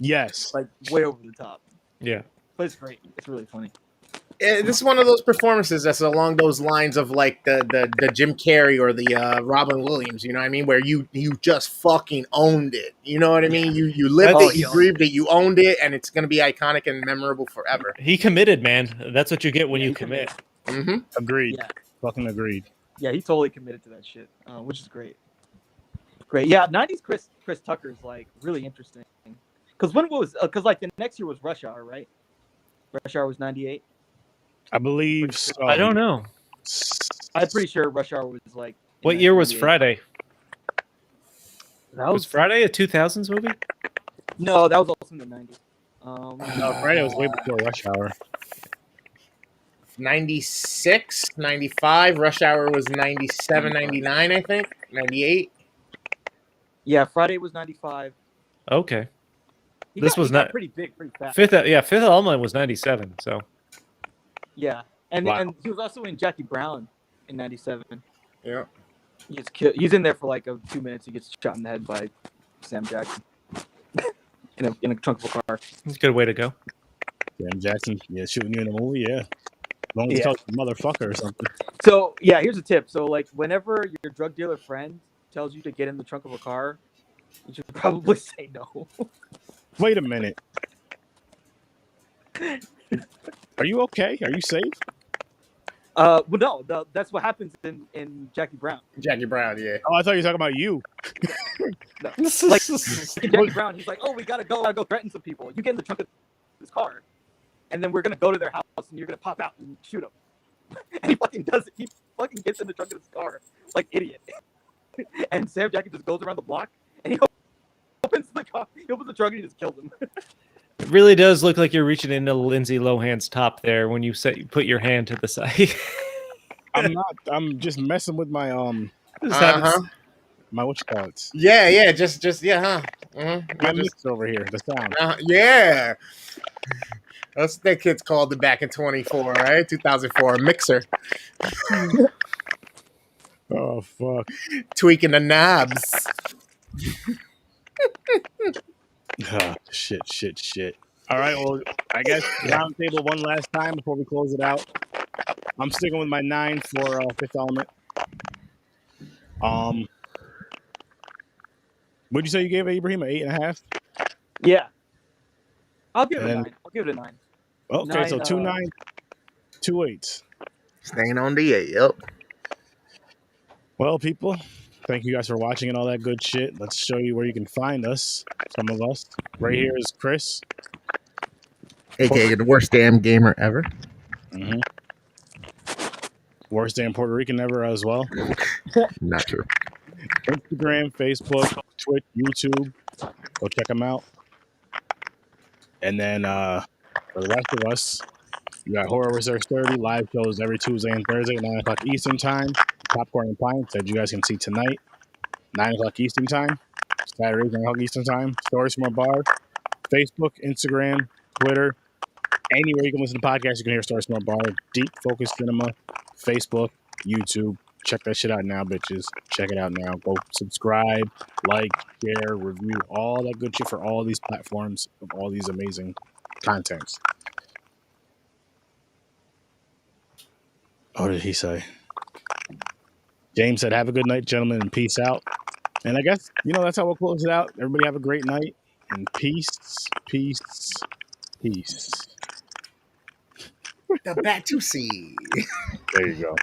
Yes. Like way over the top. Yeah. But it's great. It's really funny. This is one of those performances that's along those lines of like the Jim Carrey or the Robin Williams, you know what I mean? Where you just fucking owned it. You know what I mean? You lived it, you breathed it, you owned it, and it's gonna be iconic and memorable forever. He committed, man. That's what you get when you commit. Mm-hmm. Agreed. Yeah. Fucking agreed. Yeah, he totally committed to that shit, which is great. Great. Yeah, 90s Chris Tucker is like really interesting. Because because like the next year was Rush Hour, right? Rush Hour was 98. I believe so. I don't know. I'm pretty sure Rush Hour was like. What year was 98. Friday? That Was Friday a 2000s movie? No, that was also in the 90s. No, Friday was way before Rush Hour. 96, 95. Rush Hour was 97, 99, I think. 98. Yeah, Friday was 95. Okay. He This got was not pretty big, pretty fast. Fifth Element was 97. So Yeah, and Wow. and he was also in Jackie Brown in 97. Yeah. He's in there for like 2 minutes. He gets shot in the head by Sam Jackson in a trunk of a car. it's a good way to go. Sam Jackson, shooting you in a movie, yeah. long as Yeah. it tells you motherfucker or something. So yeah, here's a tip. So like, whenever your drug dealer friend tells you to get in the trunk of a car, you should probably say no. Wait a minute. Are you okay? Are you safe? Well, no, that's what happens in Jackie Brown. Jackie Brown, yeah. Oh, I thought you were talking about you. No. Like in Jackie Brown, he's like, "Oh, we gotta go threaten some people. You get in the trunk of this car, and then we're gonna go to their house, and you're gonna pop out and shoot them." And he fucking does it. He fucking gets in the trunk of his car like idiot. And Sam Jackie just goes around the block, and he opens the car. He opens the trunk and he just kills him. It really does look like you're reaching into Lindsay Lohan's top there when you put your hand to the side. I'm not. I'm just messing with my my what you call it? Yeah, just yeah, huh? Mm-hmm. My mix over here. The sound. Yeah. That's that kid's called it back in 24, right? 2004 mixer. Oh fuck. Tweaking the knobs. Shit. All right, well, I guess round table one last time before we close it out. I'm sticking with my 9 for Fifth Element. What'd you say you gave it, Ibrahim? 8.5? Yeah, I'll give it a 9. I'll give it a 9. Okay, 9, so 2 9, 2 8s. Staying on the 8, yep. Well, people, thank you guys for watching and all that good shit. Let's show you where you can find us, some of us. Right here is Chris. AKA the worst damn gamer ever. Mm-hmm. Worst damn Puerto Rican ever as well. Not true. Instagram, Facebook, Twitch, YouTube. Go check them out. And then for the rest of us, you got Horror Research 30 live shows every Tuesday and Thursday at 9 o'clock Eastern Time. Popcorn and Pints that you guys can see tonight, 9 o'clock Eastern Time. Saturdays, 9 o'clock Eastern Time. Stories from a Bar. Facebook, Instagram, Twitter. Anywhere you can listen to podcasts, you can hear Stories from a Bar. Deep Focus Cinema. Facebook, YouTube. Check that shit out now, bitches. Check it out now. Go subscribe, like, share, review, all that good shit for all these platforms of all these amazing contents. What did he say? James said, have a good night, gentlemen, and peace out. And I guess, that's how we'll close it out. Everybody have a great night, and peace. The Batusi. There you go.